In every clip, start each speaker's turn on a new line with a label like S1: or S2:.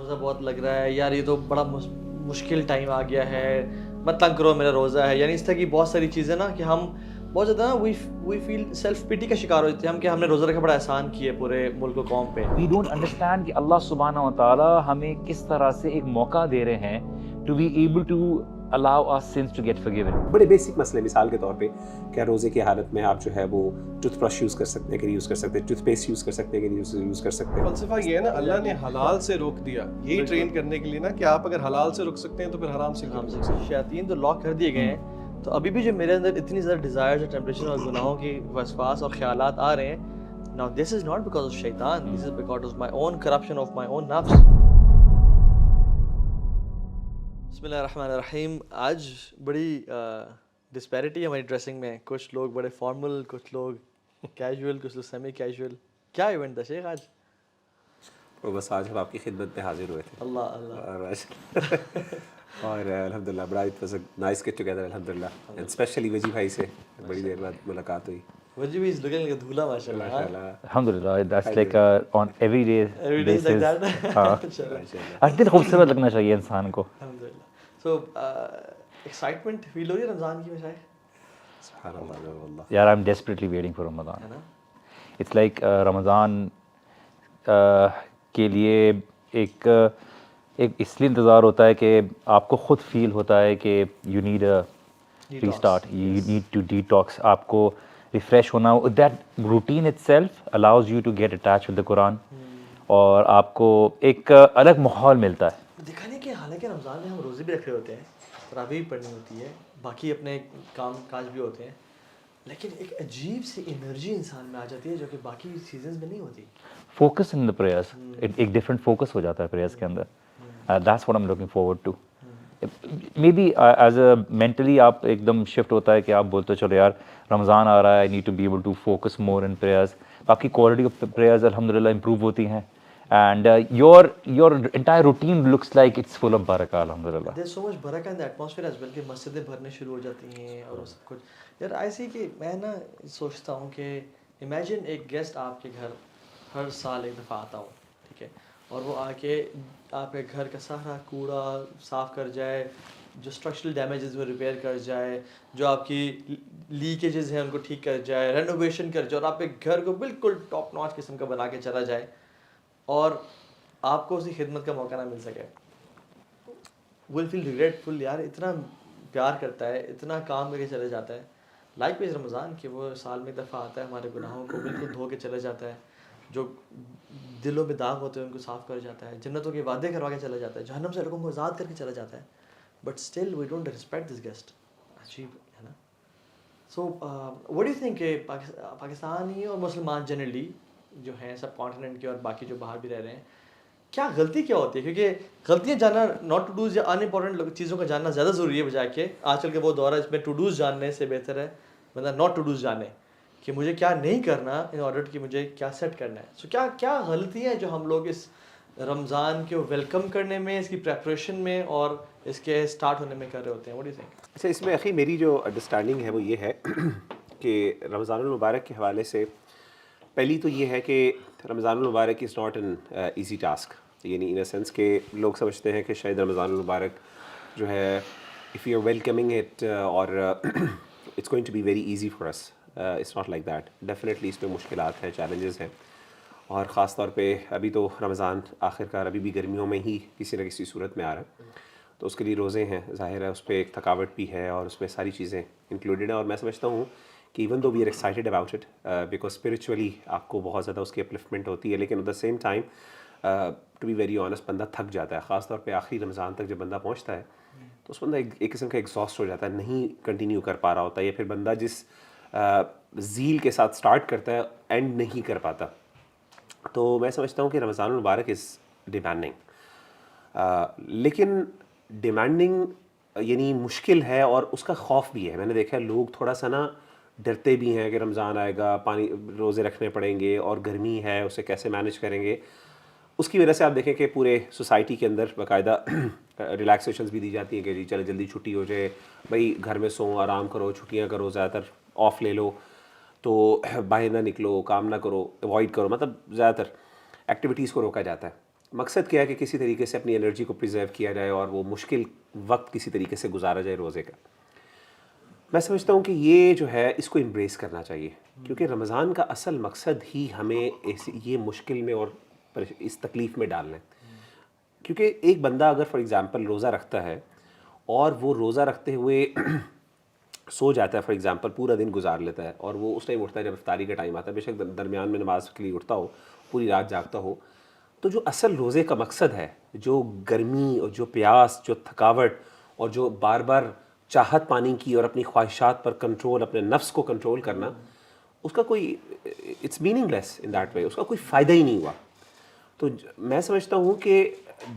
S1: روزہ بہت لگ رہا ہے یار, یہ تو بڑا مشکل ٹائم آ گیا ہے, مت تنگ کرو میرا روزہ ہے, یعنی اس طرح کی بہت ساری چیزیں نا کہ ہم بہت زیادہ نا وی فیل سیلف پیٹی کا شکار ہو جاتے ہیں ہم کہ ہم نے روزہ رکھا بڑا احسان کیا ہے پورے ملک و قوم پہ.
S2: وی ڈونٹ انڈرسٹینڈ کہ اللہ سبحانہ و تعالیٰ ہمیں کس طرح سے ایک موقع دے رہے ہیں to be able to allow our sins to get forgiven.
S3: بڑے بیسک مسئلے مثال کے طور پہ کیا روزے کی حالت میں آپ جو ہے وہ ٹوتھ برش یوز کر سکتے ہیں کہ نہیں یوز کر سکتے, ٹوتھ پیسٹ یوز کر سکتے ہیں کہ نہیں یوز کر سکتے.
S4: فلسفہ یہ ہے نا, اللہ نے حلال سے روک دیا, یہی ٹرین کرنے کے لیے نا کہ آپ اگر حلال سے رک سکتے ہیں تو پھر حرام سے کیوں نہیں رک سکتے.
S1: شیاطین تو لاک کر دیے گئے ہیں, تو ابھی بھی جو میرے اندر اتنی زیادہ ڈیزائرز اور ٹیمپٹیشن اور گناہوں کی وسواس اور خیالات آ رہے ہیں, now this is not because of شیطان, this is because of my own corruption of my own نفس. بسم اللہ الرحمن الرحیم. آج بڑی ڈسپیرٹی ہے ہماری ڈریسنگ میں, کچھ لوگ بڑے فارمل, کچھ لوگ کیجول, کچھ لوگ سیمی کیجول. کیا ایونٹ تھا شیخ آج؟
S3: بس آج ہم آپ کی خدمت میں حاضر ہوئے تھے.
S1: اللہ اللہ.
S3: اور الحمدللہ بڑا it was a nice get together الحمدللہ, اینڈ اسپیشلی وجی بھائی سے بڑی دیر بعد ملاقات ہوئی.
S1: وجی بھی از لوکنگ لائک دھولا ماشاءاللہ.
S2: الحمدللہ that's like on every day
S1: days like that.
S2: ہر دن خوبصورت لگنا چاہیے انسان کو.
S1: الحمدللہ. سو ایکسائٹمنٹ فیل ہو رہی ہے رمضان کی وجہ.
S3: سبحان اللہ واللہ
S2: یار I am desperately waiting for Ramzan. It's like Ramzan کے لیے ایک اس لیے انتظار ہوتا ہے کہ آپ کو خود فیل ہوتا ہے کہ you need a restart, you need to detox, آپ کو ریفریش ہونا. That routine itself allows you to get attach with the Quran, اور آپ کو ایک الگ ماحول ملتا ہے.
S1: دکھانے کہ حالانکہ رمضان میں ہم روزے بھی رکھ رہے ہوتے ہیں, تراویح پڑھنی ہوتی ہے, باقی اپنے کام کاج بھی ہوتے ہیں, لیکن ایک عجیب سی انرجی انسان میں آ جاتی ہے جو کہ باقی سیزنز میں نہیں ہوتی.
S2: فوکس ان دا پریئرس, ایک ڈفرینٹ فوکس ہو جاتا ہے پریئرس کے اندر. That's what I am looking forward to. Maybe as a mentally آپ ایک دم شفٹ ہوتا ہے کہ آپ بولتے چلو یار رمضان آ رہا ہے, I need to be able to focus more in prayers. باقی کوالٹی آف پریئرز الحمدللہ امپروو ہوتی ہیں, and your entire routine looks like it's full of barakah alhamdulillah.
S1: There's so much barakah in the atmosphere as well کہ مسجدیں بھرنے شروع ہو جاتی ہیں اور سب کچھ. یار ایسی کہ میں نا سوچتا ہوں کہ امیجن ایک گیسٹ آپ کے گھر ہر سال ایک دفعہ آتا ہوں, ٹھیک ہے, اور وہ آ کے آپ کے گھر کا سارا کوڑا صاف کر جائے, جو اسٹرکچرل ڈیمیجز وہ ریپیئر کر جائے, جو آپ کی لیکیجز ہیں ان کو ٹھیک کر جائے, رینوویشن کر جائے, اور آپ ایک گھر کو بالکل ٹاپ ناچ قسم کا بنا کے چلا جائے, اور آپ کو اسی خدمت کا موقع نہ مل سکے. ول فیل ریگریٹفل. یار اتنا پیار کرتا ہے, اتنا کام کر کے چلے جاتا ہے. لائک وائز رمضان کہ وہ سال میں ایک دفعہ آتا ہے, ہمارے گناہوں کو بالکل دھو کے چلے جاتا ہے, جو دلوں میں داغ ہوتے ہیں ان کو صاف کر جاتا ہے, جنتوں کے وعدے کروا کے چلا جاتا ہے, جہنم سے لوگوں کو آزاد کر کے چلا جاتا ہے. But still we don't respect this guest. عجیب ہے نا. So what do you think کہ پاکستانی اور مسلمان جنرلی جو ہیں سب کانٹیننٹ کے اور باقی جو باہر بھی رہ رہے ہیں, کیا غلطی کیا ہوتی ہے؟ کیونکہ غلطیاں جاننا, ناٹ ٹو ڈوز یا ان امپورٹنٹ چیزوں کا جاننا زیادہ ضروری ہے بجائے کہ آج کل کے وہ دور ہے اس میں ٹو ڈوز جاننے سے بہتر ہے مطلب ناٹ ٹو ڈوز جانے کہ مجھے کیا نہیں کرنا ان آرڈر کہ مجھے کیا سیٹ کرنا ہے. سو کیا غلطی ہے جو ہم لوگ اس رمضان کو ویلکم کرنے میں, اس کی پریپریشن میں اور اس کے اسٹارٹ ہونے میں کر رہے ہوتے ہیں؟ What do you think?
S3: اچھا, اس میں اخی میری جو انڈرسٹینڈنگ ہے وہ یہ ہے کہ رمضان المبارک کے حوالے سے پہلی تو یہ ہے کہ رمضان المبارک is not an easy task, یعنی ان اے سینس کہ لوگ سمجھتے ہیں کہ شاید رمضان المبارک جو ہے if you are welcoming it اور it's going to be very easy for us. It's not like that. Definitely اس میں مشکلات ہیں, چیلنجز ہیں, اور خاص طور پہ ابھی تو رمضان آخر کار ابھی بھی گرمیوں میں ہی کسی نہ کسی صورت میں آ رہا ہے, تو اس کے لیے روزے ہیں, ظاہر ہے اس پہ ایک تھکاوٹ بھی ہے اور اس میں ساری چیزیں انکلوڈیڈ ہیں. اور میں سمجھتا ہوں کہ even though we are excited about it because spiritually آپ کو بہت زیادہ اس کی اپلفمنٹ ہوتی ہے, لیکن at the same time to be very honest بندہ تھک جاتا ہے, خاص طور پہ آخری رمضان تک جب بندہ پہنچتا ہے تو اس بندہ ایک قسم کا ایگزاسٹ ہو جاتا ہے, نہیں کنٹینیو کر پا رہا ہوتا ہے, یا پھر بندہ جس زیل کے ساتھ اسٹارٹ کرتا ہے اینڈ نہیں کر پاتا. تو میں سمجھتا ہوں کہ رمضان المبارک از ڈیمانڈنگ, لیکن ڈیمانڈنگ یعنی مشکل ہے اور اس کا خوف بھی ہے. میں نے دیکھا ہے لوگ تھوڑا سا نا ڈرتے بھی ہیں کہ رمضان آئے گا, پانی روزے رکھنے پڑیں گے, اور گرمی ہے اسے کیسے مینیج کریں گے. اس کی وجہ سے آپ دیکھیں کہ پورے سوسائٹی کے اندر باقاعدہ ریلیکسیشنز بھی دی جاتی ہیں کہ جی چلے جلدی چھٹی ہو جائے, بھائی گھر میں سو, آرام کرو, چھٹیاں کرو, زیادہ تر آف لے لو, تو باہر نہ نکلو, کام نہ کرو, اوائڈ کرو, مطلب زیادہ تر ایکٹیویٹیز کو روکا جاتا ہے. مقصد کیا ہے کہ کسی طریقے سے اپنی انرجی کو پریزرو کیا جائے اور وہ مشکل وقت کسی طریقے سے گزارا جائے روزے کا. میں سمجھتا ہوں کہ یہ جو ہے اس کو امبریس کرنا چاہیے, کیونکہ رمضان کا اصل مقصد ہی ہمیں یہ مشکل میں اور اس تکلیف میں ڈالنا ہے. کیونکہ ایک بندہ اگر فار ایگزامپل روزہ رکھتا ہے اور وہ روزہ رکھتے ہوئے سو جاتا ہے, فار ایگزامپل پورا دن گزار لیتا ہے, اور وہ اس ٹائم اٹھتا ہے جب افطاری کا ٹائم آتا ہے, بے شک درمیان میں نماز کے لیے اٹھتا ہو, پوری رات جاگتا ہو, تو جو اصل روزے کا مقصد ہے, جو گرمی اور جو پیاس, جو تھکاوٹ اور جو بار بار چاہت پانی کی اور اپنی خواہشات پر کنٹرول, اپنے نفس کو کنٹرول کرنا, اس کا کوئی it's meaningless in that way, اس کا کوئی فائدہ ہی نہیں ہوا. تو میں سمجھتا ہوں کہ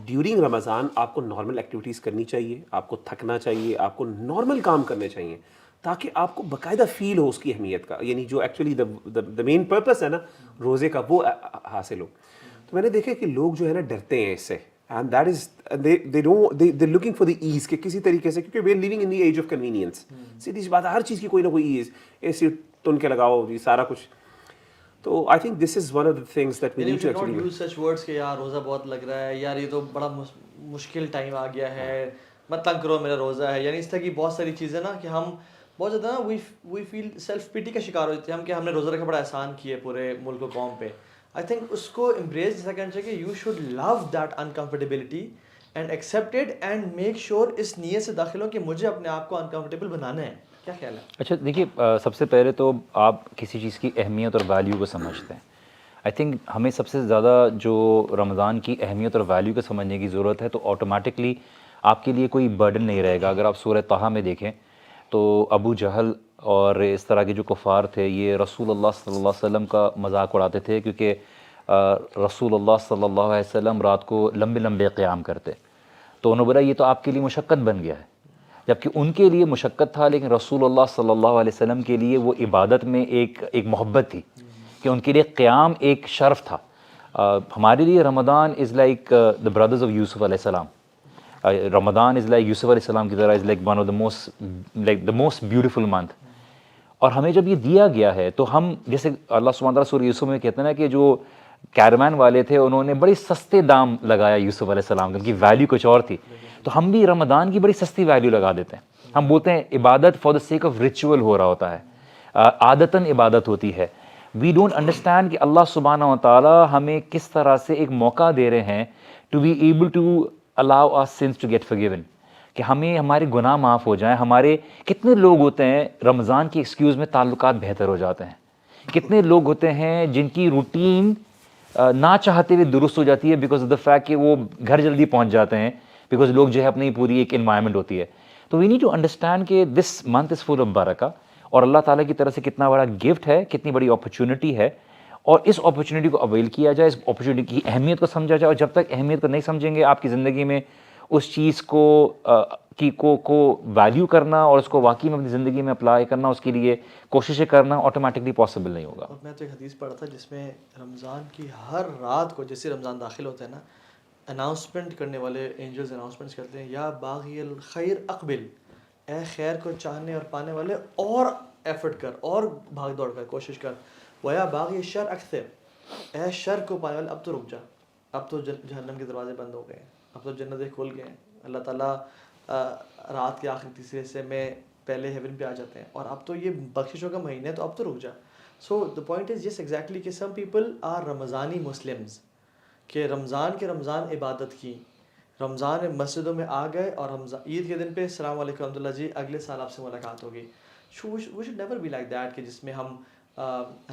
S3: ڈیورنگ رمضان آپ کو نارمل ایکٹیویٹیز کرنی چاہیے, آپ کو تھکنا چاہیے, آپ کو نارمل کام کرنے چاہیے, تاکہ آپ کو باقاعدہ فیل ہو اس کی اہمیت کا, یعنی جو ایکچولی دا مین پرپس ہے نا روزے کا, وہ حاصل ہو. تو میں نے دیکھا کہ لوگ جو ہے نا ڈرتے ہیں اس سے, and that is they looking for the ease, کہ کسی طریقے سے, کیونکہ we are living in the age of convenience. سیدھی سی بات ہے, ہر چیز کی کوئی نہ کوئی ایز, اے سی تن کے لگاؤ, یہ سارا کچھ. تو I think this is one of the things that we need to actually
S1: use such words کہ یار روزہ بہت لگ رہا ہے, یار یہ تو بڑا مشکل ٹائم آ گیا ہے, مت تنگ کرو میرا روزہ ہے. یعنی اس طرح کی بہت ساری چیزیں نا کہ ہم بہت زیادہ نا وی فیل سیلف پیٹی کا شکار ہو جاتے ہیں ہم, کہ ہم نے روزہ رکھا بڑا احسان کیا ہے پورے ملک و قوم پہ. آئی تھنک اس کو امبریس جیسا کرنا چاہیے کہ you should love that uncomfortability and accept it, and make sure اس نیت سے داخل ہو کہ مجھے اپنے آپ کو انکمفرٹیبل بنانا ہے. کیا خیال ہے؟
S2: اچھا دیکھیے, سب سے پہلے تو آپ کسی چیز کی اہمیت اور ویلیو کو سمجھتے ہیں. آئی تھنک ہمیں سب سے زیادہ جو رمضان کی اہمیت اور ویلیو کو سمجھنے کی ضرورت ہے, تو آٹومیٹکلی آپ کے لیے کوئی برڈن نہیں رہے گا. اگر آپ سورہ طٰہٰ میں دیکھیں تو ابو جہل اور اس طرح کے جو کفار تھے, یہ رسول اللہ صلی اللہ علیہ وسلم کا مذاق اڑاتے تھے, کیونکہ رسول اللہ صلی اللہ علیہ وسلم رات کو لمبے لمبے قیام کرتے. تو انہوں نے بولا یہ تو آپ کے لیے مشقت بن گیا ہے, جبکہ ان کے لیے مشقت تھا, لیکن رسول اللہ صلی اللہ علیہ وسلم کے لیے وہ عبادت میں ایک محبت تھی, کہ ان کے لیے قیام ایک شرف تھا. ہمارے لیے Ramzan is like the brothers of Yusuf علیہ السلام. رمضان از لائک یوسف علیہ السلام کی طرح, is like one of the most beautiful month. اور ہمیں جب یہ دیا گیا ہے تو ہم, جیسے اللہ سبحانہ تعالیٰ سورہ یوسف میں کہتے ہیں نا کہ جو کیرمین والے تھے انہوں نے بڑی سستے دام لگایا یوسف علیہ السلام, ان کی ویلیو کچھ اور تھی. تو ہم بھی رمضان کی بڑی سستی ویلیو لگا دیتے ہیں. ہم بولتے ہیں عبادت for the sake of ritual ہو رہا ہوتا ہے, عادتاً عبادت ہوتی ہے. وی ڈونٹ انڈرسٹینڈ کہ اللہ سبحانہ و تعالیٰ ہمیں کس طرح سے ایک موقع دے رہے ہیں to be able to allow our sins to get forgiven, کہ ہمیں ہمارے گناہ معاف ہو جائیں. ہمارے کتنے لوگ ہوتے ہیں رمضان کی ایکسکیوز میں تعلقات بہتر ہو جاتے ہیں, کتنے لوگ ہوتے ہیں جن کی روٹین نہ چاہتے ہوئے درست ہو جاتی ہے بیکاز آف دا فیکٹ کہ وہ گھر جلدی پہنچ جاتے ہیں, بیکاز لوگ جو ہے اپنی پوری ایک انوائرمنٹ ہوتی ہے. تو وی نیڈ ٹو انڈرسٹینڈ کہ this month is full of برکہ, اور اللہ تعالیٰ کی طرف سے کتنا بڑا گفٹ ہے, کتنی بڑی اپرچونٹی ہے, اور اس اپرچونٹی کو اویل کیا جائے, اس اپرچونٹی کی اہمیت کو سمجھا جائے. اور جب تک اہمیت کو نہیں سمجھیں گے آپ کی زندگی میں اس چیز کو ویلیو کرنا اور اس کو واقعی میں اپنی زندگی میں اپلائی کرنا, اس کے لیے کوششیں کرنا آٹومیٹکلی پاسبل نہیں ہوگا.
S1: اور میں تو ایک حدیث پڑھا تھا جس میں رمضان کی ہر رات کو جیسے رمضان داخل ہوتا ہے نا, اناؤنسمنٹ کرنے والے اینجلز اناؤنسمنٹس کرتے ہیں, یا باغی الخیر اقبل, اے خیر کو چاہنے اور پانے والے اور ایفرٹ کر, اور بھاگ دوڑ کر, کوشش کر. ویا باغی الشر اکثر, اے شر کو پانے والے اب تو رک جا, اب تو جہنم کے دروازے بند ہو گئے ہیں, اب تو جنتیں کھل گئے ہیں. اللہ تعالیٰ رات کے آخری تیسرے حصے میں پہلے ہیون پہ آ جاتے ہیں, اور اب تو یہ بخششوں کا مہینہ ہے, تو اب تو رک جا. سو the point is yes exactly کہ سم پیپل آر رمضانی مسلمز, کہ رمضان عبادت کی, رمضان میں مسجدوں میں آ گئے, اور عید کے دن پہ السلام علیکم رحمۃ اللہ جی, اگلے سال آپ سے ملاقات ہوگی. We should never be like that, کہ جس میں ہم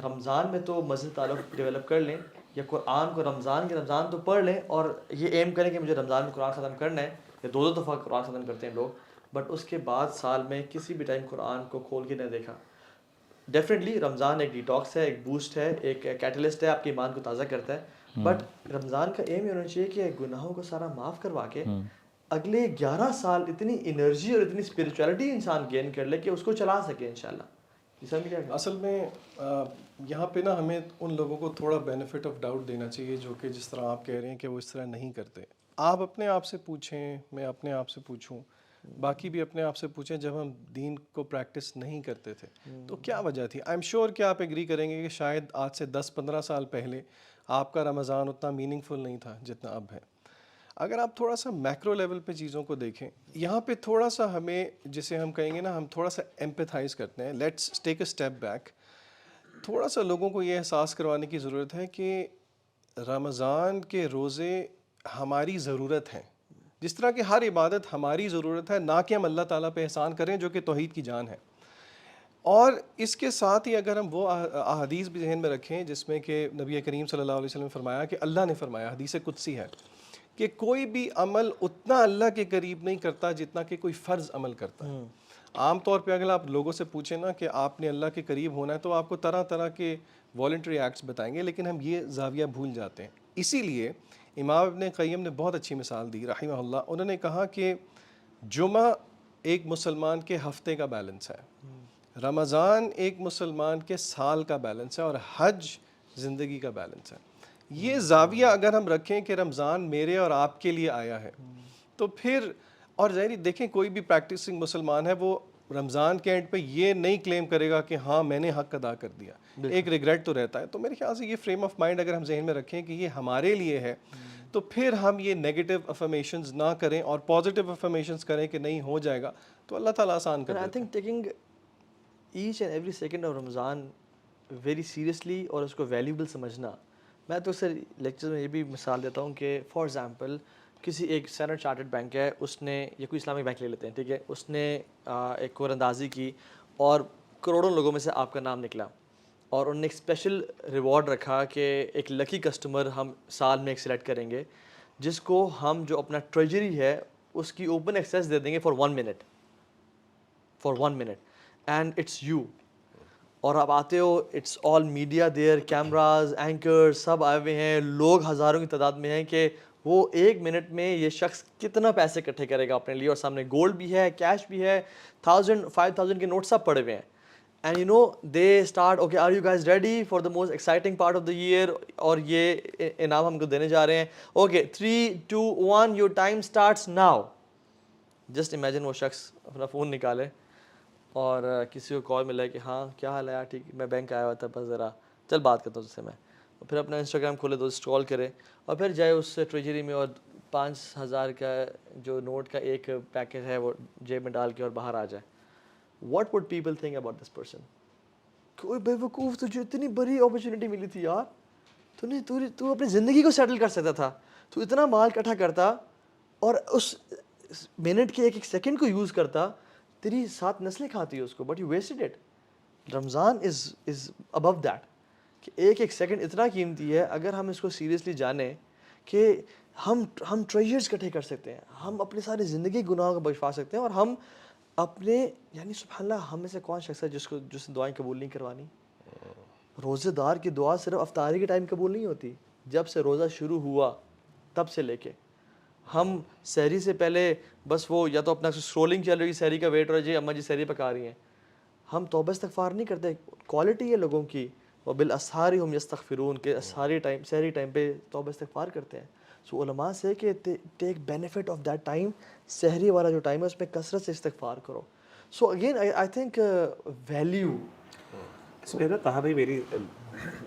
S1: رمضان میں تو مسجد تعلق ڈیولپ کر لیں, یا قرآن کو رمضان تو پڑھ لیں, اور یہ ایم کریں کہ مجھے رمضان میں قرآن ختم کرنا ہے, یا 2 دفعہ قرآن ختم کرتے ہیں لوگ, بٹ اس کے بعد سال میں کسی بھی ٹائم قرآن کو کھول کے نہ دیکھا. ڈیفینیٹلی رمضان ایک ڈیٹاکس ہے, ایک بوسٹ ہے, ایک کیٹلسٹ ہے, آپ کے ایمان کو تازہ کرتا ہے, بٹ رمضان کا ایم یہ ہونا چاہیے کہ گناہوں کو سارا معاف کروا کے اگلے 11 سال اتنی انرجی اور اتنی اسپریچولیٹی انسان گین کر لے کہ اس کو چلا سکے انشاءاللہ.
S4: اصل میں یہاں پہ نا ہمیں ان لوگوں کو تھوڑا بینیفٹ آف ڈاؤٹ دینا چاہیے جو کہ جس طرح آپ کہہ رہے ہیں کہ وہ اس طرح نہیں کرتے. آپ اپنے آپ سے پوچھیں, میں اپنے آپ سے پوچھوں, باقی بھی اپنے آپ سے پوچھیں, جب ہم دین کو پریکٹس نہیں کرتے تھے تو کیا وجہ تھی. آئی ایم شیور کہ آپ ایگری کریں گے کہ شاید آج سے 10-15 سال پہلے آپ کا رمضان اتنا میننگ فل نہیں تھا جتنا اب ہے. اگر آپ تھوڑا سا میکرو لیول پہ چیزوں کو دیکھیں, یہاں پہ تھوڑا سا ہمیں جسے ہم کہیں گے نا, ہم تھوڑا سا ایمپیتھائز کرتے ہیں. Let's take a step back. تھوڑا سا لوگوں کو یہ احساس کروانے کی ضرورت ہے کہ رمضان کے روزے ہماری ضرورت ہیں, جس طرح کہ ہر عبادت ہماری ضرورت ہے, نہ کہ ہم اللہ تعالیٰ پہ احسان کریں جو کہ توحید کی جان ہے. اور اس کے ساتھ ہی اگر ہم وہ احادیث بھی ذہن میں رکھیں جس میں کہ نبی کریم صلی اللہ علیہ وسلم نے فرمایا کہ اللہ نے فرمایا, حدیث قدسی ہے, کہ کوئی بھی عمل اتنا اللہ کے قریب نہیں کرتا جتنا کہ کوئی فرض عمل کرتا ہے. عام طور پہ اگر آپ لوگوں سے پوچھیں نا کہ آپ نے اللہ کے قریب ہونا ہے تو آپ کو طرح طرح کے والنٹری ایکٹس بتائیں گے, لیکن ہم یہ زاویہ بھول جاتے ہیں. اسی لیے امام ابن قیم نے بہت اچھی مثال دی رحمہ اللہ. انہوں نے کہا کہ جمعہ ایک مسلمان کے ہفتے کا بیلنس ہے, رمضان ایک مسلمان کے سال کا بیلنس ہے, اور حج زندگی کا بیلنس ہے. یہ زاویہ اگر ہم رکھیں کہ رمضان میرے اور آپ کے لیے آیا ہے تو پھر, اور ظاہر دیکھیں کوئی بھی پریکٹسنگ مسلمان ہے وہ رمضان کے اینڈ پہ یہ نہیں کلیم کرے گا کہ ہاں میں نے حق ادا کر دیا, ایک ریگریٹ تو رہتا ہے. تو میرے خیال سے یہ فریم آف مائنڈ اگر ہم ذہن میں رکھیں کہ یہ ہمارے لیے ہے تو پھر ہم یہ نیگیٹو افرمیشنز نہ کریں اور پازیٹیو افرمیشنز کریں کہ نہیں ہو جائے گا, تو اللہ تعالیٰ آسان کر
S1: آئی
S4: دیتا ہے.
S1: Think taking each and every second of Ramzan very seriously اور اس کو ویلیوبل سمجھنا. میں تو اکثر لیکچر میں یہ بھی مثال دیتا ہوں کہ فار ایگزامپل کسی ایک اسٹینڈرڈ چارٹرڈ بینک ہے, اس نے, یا کوئی اسلامک بینک لے لیتے ہیں, ٹھیک ہے, اس نے ایک کور اندازی کی اور کروڑوں لوگوں میں سے آپ کا نام نکلا, اور انہوں نے ایک اسپیشل ریوارڈ رکھا کہ ایک لکی کسٹمر ہم سال میں ایک سلیکٹ کریں گے جس کو ہم جو اپنا ٹریجری ہے اس کی اوپن ایکسیس دے دیں گے for 1 minute and it's you. اور آپ آتے ہو, it's all media there, cameras, anchor سب آئے ہوئے ہیں, لوگ ہزاروں کی تعداد میں ہیں کہ وہ 1 منٹ میں یہ شخص کتنا پیسے اکٹھے کرے گا اپنے لیے, اور سامنے گولڈ بھی ہے, کیش بھی ہے, 1000 5000 کے نوٹ سب پڑے ہوئے ہیں. And you know they start, okay are you guys ready for the most exciting part of the year, اور یہ انعام ہم کو دینے جا رہے ہیں. Okay 3 2 1 your time starts now. Just imagine وہ شخص اپنا فون نکالے اور کسی کو کال ملا ہے کہ ہاں کیا حال ہے یار, ٹھیک, میں بینک آیا ہوا تھا, بس ذرا چل بات کرتا ہوں اس سے میں. اور پھر اپنا انسٹاگرام کھولے تو اسکرول کرے اور پھر جائے اس ٹریجری میں اور 5000 کا جو نوٹ کا ایک پیکٹ ہے وہ جیب میں ڈال کے اور باہر آ جائے. What would people think about this person? کوئی بے وقوف, تجھے اتنی بڑی اپرچونیٹی ملی تھی یار, تو اپنی زندگی کو سیٹل کر سکتا تھا, تو اتنا مال اکٹھا کرتا اور اس منٹ کے ایک سیکنڈ کو یوز کرتا, تیری 7 نسلیں کھاتی ہے اس کو, but you wasted it. Ramzan is above that, کہ ایک سیکنڈ اتنا قیمتی ہے. اگر ہم اس کو سیریسلی جانیں کہ ہم ٹریجرز اکٹھے کر سکتے ہیں, ہم اپنے ساری زندگی گناہوں کو بخشوا سکتے ہیں, اور ہم اپنے, یعنی سبحان اللہ, ہم میں سے کون شخص ہے جس نے دعائیں قبول نہیں کروانی؟ روزے دار کی دعا صرف افطاری کے ٹائم قبول نہیں ہوتی, جب سے روزہ شروع ہوا تب سے لے کے. ہم سحری سے پہلے بس وہ یا تو اپنا اسکرولنگ چل رہی, سحری کا ویٹ ہو رہا ہے, جی اماں جی سحری پکا رہی ہیں, ہم توبہ استغفار نہیں کرتے. کوالٹی ہے لوگوں کی, وبالاسحار هم یستغفرون, کہ سحری ٹائم پہ توبہ استغفار کرتے ہیں. سو علماء سے کہ ٹیک بینیفٹ آف دیٹ ٹائم, سحری والا جو ٹائم ہے اس میں کثرت سے استغفار کرو. So again I think value
S3: اس میں نا طاہا بھائی, میری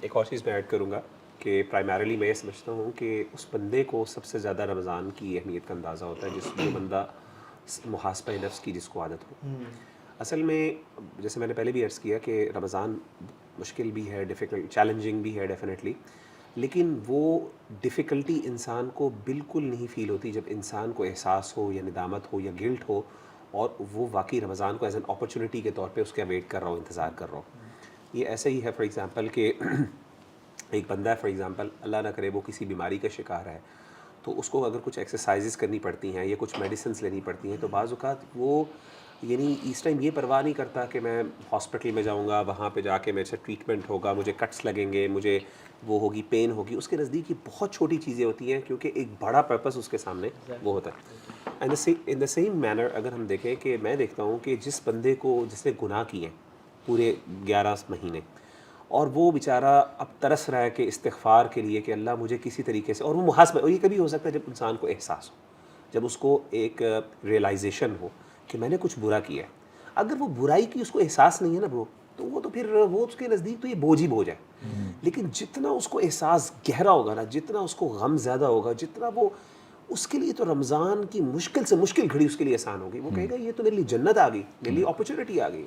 S3: ایک اور چیز میں ایڈ کروں گا کہ پرائمریلی میں یہ سمجھتا ہوں کہ اس بندے کو سب سے زیادہ رمضان کی اہمیت کا اندازہ ہوتا ہے جو بندہ محاسبہ نفس کی جس کو عادت ہو. اصل میں جیسے میں نے پہلے بھی عرض کیا کہ رمضان مشکل بھی ہے, ڈیفیکلٹ, چیلنجنگ بھی ہے ڈیفینیٹلی, لیکن وہ ڈیفیکلٹی انسان کو بالکل نہیں فیل ہوتی جب انسان کو احساس ہو یا ندامت ہو یا گلٹ ہو, اور وہ واقعی رمضان کو ایز این اپرچونیٹی کے طور پہ اس کا ویٹ کر رہا ہو, انتظار کر رہا ہو. یہ ایسا ہی ہے فار ایگزامپل کہ ایک بندہ ہے فار ایگزامپل, اللہ نہ کرے وہ کسی بیماری کا شکار ہے, تو اس کو اگر کچھ ایکسرسائزز کرنی پڑتی ہیں یا کچھ میڈیسنس لینی پڑتی ہیں, تو بعض اوقات وہ یعنی اس ٹائم یہ پرواہ نہیں کرتا کہ میں ہاسپٹل میں جاؤں گا, وہاں پہ جا کے میرے سے ٹریٹمنٹ ہوگا, مجھے کٹس لگیں گے, مجھے وہ ہوگی, پین ہوگی. اس کے نزدیک یہ بہت چھوٹی چیزیں ہوتی ہیں کیونکہ ایک بڑا پرپس اس کے سامنے وہ ہوتا ہے. ان دا سیم مینر اگر ہم دیکھیں کہ میں دیکھتا ہوں کہ جس بندے کو, جس نے گناہ کیے ہیں پورے 11 مہینے, اور وہ بیچارہ اب ترس رہا ہے کہ استغفار کے لیے کہ اللہ مجھے کسی طریقے سے, اور وہ محاسبہ, اور یہ کبھی ہو سکتا ہے جب انسان کو احساس ہو, جب اس کو ایک ریئلائزیشن ہو کہ میں نے کچھ برا کیا ہے. اگر وہ برائی کی اس کو احساس نہیں ہے نا برو, تو وہ تو پھر وہ اس کے نزدیک تو یہ بوجھ ہی بوجھ ہے. لیکن جتنا اس کو احساس گہرا ہوگا نا, جتنا اس کو غم زیادہ ہوگا, جتنا وہ اس کے لیے تو رمضان کی مشکل سے مشکل گھڑی اس کے لیے آسان ہوگی. وہ کہے گا یہ تو میرے لیے جنت آ گئی, میرے لیے اپرچونٹی آ گئی.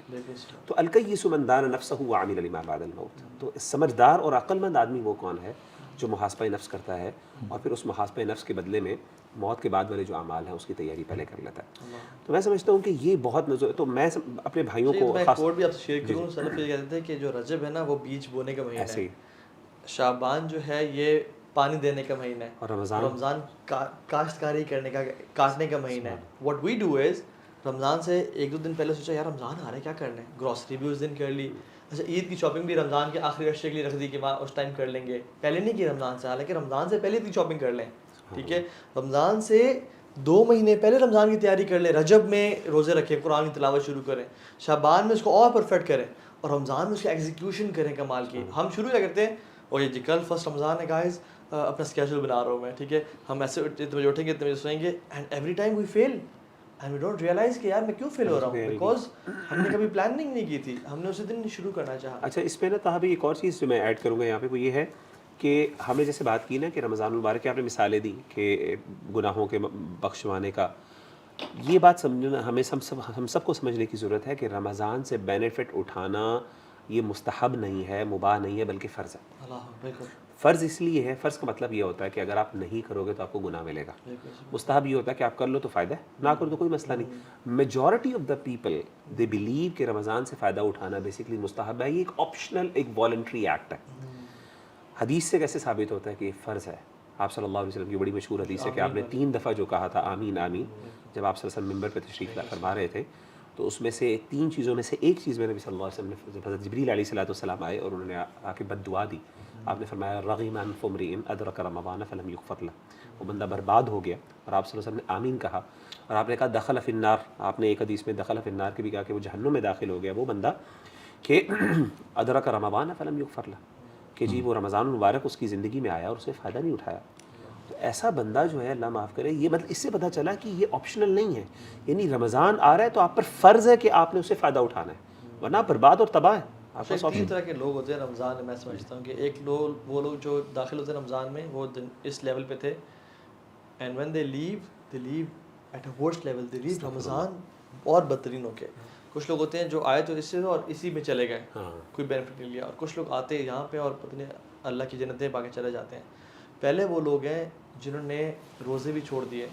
S3: تو الکیس من دان نفسہ وعمل لما بعد الموت. تو سمجھدار اور عقل مند آدمی وہ کون ہے جو محاسبہ نفس کرتا ہے اور پھر اس محاسبہ نفس کے بدلے میں موت کے بعد والے جو اعمال ہیں اس کی تیاری پہلے کر لیتا ہے. تو میں سمجھتا ہوں کہ یہ بہت تو میں اپنے بھائیوں کو
S1: میں کوٹ بھی آپ سے شیئر کروں. سلف یہ کہتے تھے کہ جو رجب ہے نا وہ بیج بونے کا مہینہ ہے, شعبان جو ہے یہ پانی دینے کا مہینہ ہے, اور رمضان کاشتکاری کرنے کا, کاٹنے کا مہینہ ہے. واٹ وی ڈو از رمضان سے 1-2 دن پہلے سوچا یار رمضان آ رہا ہے کیا کرنا ہے, گروسری بھی اس دن کر لی. اچھا عید کی شاپنگ بھی رمضان کے آخری عشرے کے لیے رکھ دی کہ اس ٹائم کر لیں گے, پہلے نہیں کی رمضان سے, حالانکہ رمضان سے پہلے عید کی شاپنگ کر لیں. ٹھیک ہے, رمضان سے 2 مہینے پہلے رمضان کی تیاری کر لیں, رجب میں روزے رکھیں, قرآن کی تلاوت شروع کریں, شعبان میں اس کو اور پرفیکٹ کریں, اور رمضان میں اس کا ایگزیکیوشن کریں کمال کی. ہم شروع کیا کرتے ہیں, اور یہ جی کل فرسٹ رمضان ہے گائز, اپنا اسکیجول بنا رہا ہوں میں, ٹھیک ہے, ہم ایسے اتنے بجے اٹھیں گے اتنے بجے سوئیں گے, and every time we feel and we don't realise کہ یار میں کیوں فیل ہو رہا ہوں, بیکاز ہم نے کبھی پلاننگ نہیں کی تھی, ہم نے اسی دن شروع کرنا چاہا.
S3: اچھا اس پہ نا تھا بھی ایک اور چیز جو میں ایڈ کروں گا یہاں پہ, وہ یہ ہے کہ ہم نے جیسے بات کی نا کہ رمضان المبارک کی آپ نے مثالیں دی کہ گناہوں کے بخشوانے کا, یہ بات سمجھنا ہمیں ہم سب کو سمجھنے کی ضرورت ہے کہ رمضان سے بینیفٹ اٹھانا یہ مستحب نہیں ہے, مباح نہیں ہے, بلکہ فرض ہے. فرض اس لیے ہے, فرض کا مطلب یہ ہوتا ہے کہ اگر آپ نہیں کرو گے تو آپ کو گناہ ملے گا. مستحب یہ ہوتا ہے کہ آپ کر لو تو فائدہ ہے, نہ کرو تو کوئی مسئلہ نہیں. Majority of the people they believe کہ رمضان سے فائدہ اٹھانا بیسکلی مستحب ہے, یہ ایک آپشنل, ایک والنٹری ایکٹ ہے. حدیث سے کیسے ثابت ہوتا ہے کہ یہ فرض ہے؟ آپ صلی اللہ علیہ وسلم کی بڑی مشہور حدیث ہے کہ آپ نے 3 دفعہ جو کہا تھا آمین آمین, جب آپ صلی اللہ علیہ وسلم ممبر پہ تشریف فرما رہے تھے, تو اس میں سے 3 چیزوں میں سے ایک چیز میں نبی صلی اللہ علیہ وسلم نے, حضرت جبریل علیہ الصلوۃ والسلام آئے اور انہوں نے آ کے بد دعا دی. آپ نے فرمایا رغم انف امرئ ادرک رمضان فلم یغفر له, وہ بندہ برباد ہو گیا. اور آپ صلی اللہ علیہ وسلم نے آمین کہا, اور آپ نے کہا دخل فی النار, آپ نے ایک حدیث میں دخل فی النار کے بھی کہا کہ وہ جہنم میں داخل ہو گیا وہ بندہ کہ ادرک رمضان فلم یغفر له, کہ جی وہ رمضان المبارک اس کی زندگی میں آیا اور اس نے فائدہ نہیں اٹھایا. تو ایسا بندہ جو ہے اللہ معاف کرے, یہ مطلب اس سے پتہ چلا کہ یہ آپشنل نہیں ہے, یعنی رمضان آ رہا ہے تو آپ پر فرض ہے کہ آپ نے اسے فائدہ اٹھانا ہے, ورنہ برباد اور تباہ ہے. آپ
S1: 3 طرح کے لوگ ہوتے ہیں رمضان میں, میں سمجھتا ہوں کہ ایک لوگ وہ لوگ جو داخل ہوتے ہیں رمضان میں وہ اس لیول پہ تھے, and when they leave at a worst level, they leave Ramzan اور بدترین ہو کے. کچھ لوگ ہوتے ہیں جو آئے تو اس سے اور اسی میں چلے گئے, کوئی بینیفٹ نہیں لیا, اور کچھ لوگ آتے ہیں یہاں پہ اور پتہ نہیں اللہ کی جنتیں پا کے چلے جاتے ہیں. پہلے وہ لوگ ہیں جنہوں نے روزے بھی چھوڑ دیے,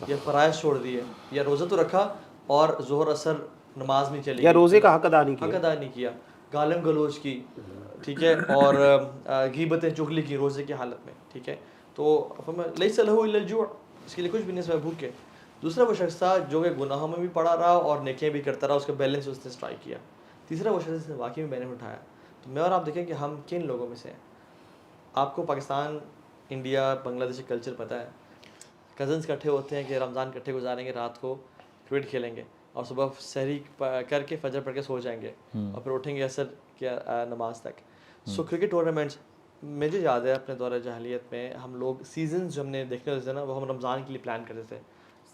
S1: یا فرائض چھوڑ دیے, یا روزہ تو رکھا اور ظہر اثر نماز نہیں چلی,
S3: یا روزے کا حق ادا نہیں کیا,
S1: گالم گلوچ کی, ٹھیک ہے, اور غیبتیں چغلی کی روزے کی حالت میں, ٹھیک ہے. تو لیس لہ الا الجوع, اس کے لیے کچھ بھی نہیں سوائے بھوک کے. دوسرا وہ شخص تھا جو کہ گناہوں میں بھی پڑا رہا اور نیکیاں بھی کرتا رہا, اس کا بیلنس اس نے اسٹرائک کیا. تیسرا وہ شخص جس نے واقعی میں بینیفٹ اٹھایا. تو میں اور آپ دیکھیں کہ ہم کن لوگوں میں سے ہیں. آپ کو پاکستان, انڈیا, بنگلہ دیش کا کلچر پتہ ہے, کزنس اکٹھے ہوتے ہیں کہ رمضان اکٹھے گزاریں گے, رات کو کرکٹ کھیلیں گے, اور صبح سحری کر کے فجر پڑھ کے سو جائیں گے, اور پھر اٹھیں گے عصر کی نماز تک. سو کرکٹ ٹورنامنٹس مجھے یاد ہے اپنے دور جاہلیت میں ہم لوگ سیزنز جو ہم نے دیکھنے ہوتے تھے نا, وہ ہم رمضان کے لیے پلان کرتے تھے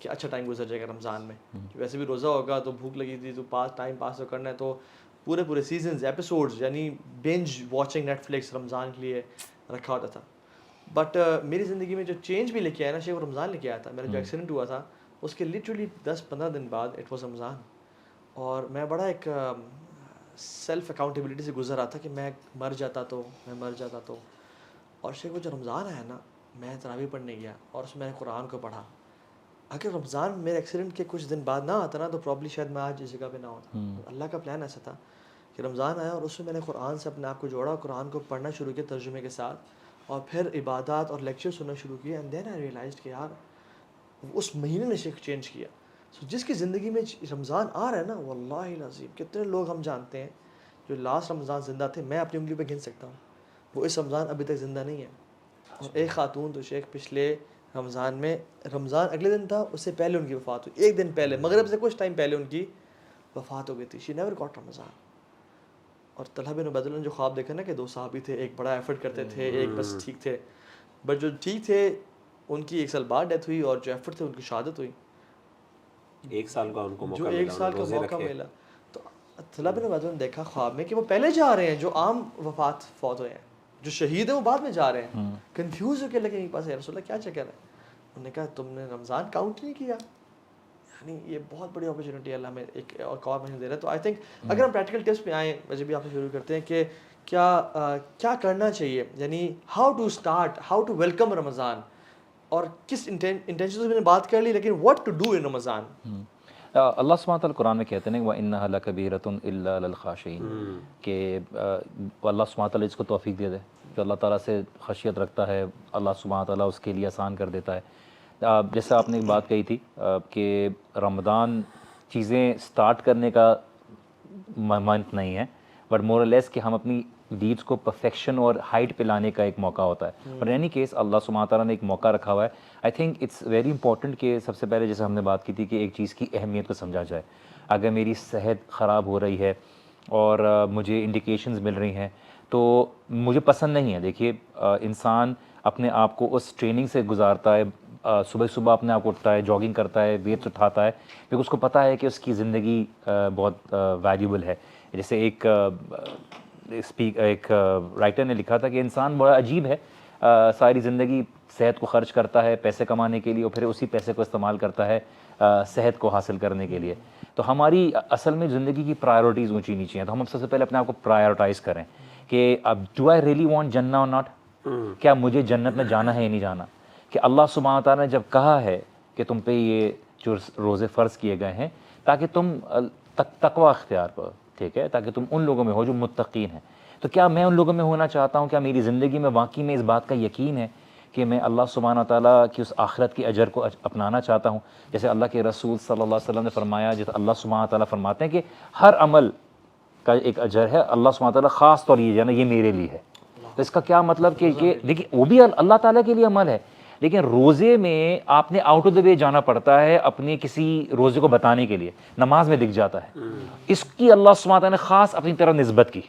S1: کہ اچھا ٹائم گزر جائے گا رمضان میں, ویسے بھی روزہ ہوگا تو بھوک لگی تھی تو ٹائم پاس تو کرنا ہے, تو پورے سیزنز ایپیسوڈز یعنی بینج واچنگ نیٹ فلکس رمضان کے لیے رکھا ہوتا تھا. بٹ میری زندگی میں جو چینج بھی لے کے آیا نا شیخ, وہ رمضان لے کے آیا تھا. میرا جو ایکسیڈنٹ ہوا تھا اس کے لٹرلی 10-15 دن بعد اٹ واز رمضان, اور میں بڑا ایک سیلف اکاؤنٹیبلٹی سے گزر رہا تھا کہ میں مر جاتا تو. اور شیخ وہ جو رمضان آیا نا, میں تراویح پڑھنے گیا اور اس میں نے قرآن کو پڑھا. اگر رمضان میرے ایکسیڈنٹ کے کچھ دن بعد نہ آتا نا تو پرابلی شاید میں آج اس جگہ پہ نہ ہوتا. اللہ کا پلان ایسا تھا کہ رمضان آیا اور اس میں نے قرآن سے اپنے آپ کو جوڑا, قرآن کو پڑھنا شروع کیا ترجمے کے ساتھ, اور پھر عبادات اور لیکچر سننا شروع کیا. اینڈ دین آئی ریئلائزڈ کہ یار اس مہینے نے شیخ چینج کیا. سو جس کی زندگی میں رمضان آ رہا ہے نا, واللہ العظیم کتنے لوگ ہم جانتے ہیں جو لاسٹ رمضان زندہ تھے, میں اپنی انگلی پہ گن سکتا ہوں, وہ اس رمضان ابھی تک زندہ نہیں ہے. اور ایک خاتون تو شیخ پچھلے رمضان میں, رمضان اگلے دن تھا, اس سے پہلے ان کی وفات ہوئی, 1 دن پہلے, مغرب سے کچھ ٹائم پہلے ان کی وفات ہو گئی تھی. شی نیور گاٹ رمضان. اور طلحہ بن عبید اللہ نے جو خواب دیکھا نا کہ 2 صحابی تھے, ایک بڑا ایفرٹ کرتے تھے, ایک بس ٹھیک تھے, بٹ جو ٹھیک تھے ان کی 1 سال بعد ڈیتھ ہوئی, اور جو ایفرٹ تھے ان کی شہادت ہوئی.
S3: 1 سال کا ان کو موقع
S1: جو 1 سال کا موقع ملا. تو عبداللہ بن عبید نے دیکھا خواب میں کہ وہ پہلے جا رہے ہیں جو عام فوت ہوئے ہیں, جو شہید ہیں وہ بعد میں جا رہے ہیں. کنفیوز ہو کے لگے ان کے پاس, یا رسول اللہ کیا چکر ہے؟ انہوں نے کہا تم نے رمضان کاؤنٹ نہیں کیا. یعنی یہ بہت بڑی اپرچونیٹی اللہ ہمیں ایک اور مہینے دے رہا ہے. تو آئی تھنک اگر ہم پریکٹیکل ٹپس پہ آئیں, وجہ بھی آپ سے شروع کرتے ہیں کہ کیا کرنا چاہیے, یعنی how to start, how to welcome Ramzan, اور کس انٹینشن سے میں نے بات کر لی, لیکن واٹ ٹو ڈو ان رمضان.
S2: اللہ سبحانہ تعالیٰ قرآن میں کہتے ہیں کہ وَإِنَّهَا لَكَبِيرَةٌ إِلَّا لِلْخَاشِعِينَ, کہ اللہ سبحانہ تعالیٰ جس کو توفیق دے دے, جو اللہ تعالیٰ سے خشیت رکھتا ہے, اللہ سبحانہ تعالیٰ اس کے لیے آسان کر دیتا ہے. جیسے آپ نے ایک بات کہی تھی کہ رمضان چیزیں سٹارٹ کرنے کا منتھ نہیں ہے, بٹ مور اور لیس کہ ہم اپنی ڈیڈس کو پرفیکشن اور ہائٹ پہ لانے کا ایک موقع ہوتا ہے. بٹ اینی کیس اللہ سبحانہ تعالیٰ نے ایک موقع رکھا ہوا ہے. I think it's very important کہ سب سے پہلے جیسے ہم نے بات کی تھی کہ ایک چیز کی اہمیت کو سمجھا جائے. اگر میری صحت خراب ہو رہی ہے اور مجھے انڈیکیشنز مل رہی ہیں تو مجھے پسند نہیں ہے. دیکھیے انسان اپنے آپ کو اس ٹریننگ سے گزارتا ہے, صبح اپنے آپ کو اٹھتا ہے, جاگنگ کرتا ہے, ویٹس اٹھاتا ہے, کیونکہ اس کو پتہ ہے کہ اس کی زندگی بہت ویلیوبل ہے. جیسے ایک رائٹر نے لکھا تھا کہ انسان بڑا عجیب ہے, ساری زندگی صحت کو خرچ کرتا ہے پیسے کمانے کے لیے, اور پھر اسی پیسے کو استعمال کرتا ہے صحت کو حاصل کرنے کے لیے. تو ہماری اصل میں زندگی کی پرائیورٹیز اونچی نیچی ہیں. تو ہم سب سے پہلے اپنے آپ کو پرائیورٹائز کریں کہ اب ڈو آئی ریئلی وانٹ جنہ اور ناٹ, کیا مجھے جنت میں جانا ہے یا نہیں جانا. کہ اللہ سبحانہ تعالیٰ نے جب کہا ہے کہ تم پہ یہ جو روزے فرض کیے گئے ہیں تاکہ تم تقوی اختیار کرو, ٹھیک ہے, تاکہ تم ان لوگوں میں ہو جو متقین ہیں, تو کیا میں ان لوگوں میں ہونا چاہتا ہوں؟ کیا میری زندگی میں واقعی میں اس بات کا یقین ہے کہ میں اللہ سبحانہ تعالیٰ کی اس آخرت کی اجر کو اپنانا چاہتا ہوں؟ جیسے اللہ کے رسول صلی اللہ علیہ وسلم نے فرمایا, جیسے اللہ سبحانہ تعالیٰ فرماتے ہیں کہ ہر عمل کا ایک اجر ہے, اللہ سبحانہ تعالیٰ خاص طور یہ جانا یہ میرے لیے ہے. تو اس کا کیا مطلب کہ دیکھیے وہ بھی اللہ تعالیٰ کے لیے عمل ہے, لیکن روزے میں آپ نے آؤٹ آف دا وے جانا پڑتا ہے اپنے کسی روزے کو بتانے کے لیے. نماز میں دکھ جاتا ہے, اس کی اللہ سبحانہ تعالیٰ نے خاص اپنی طرف نسبت کی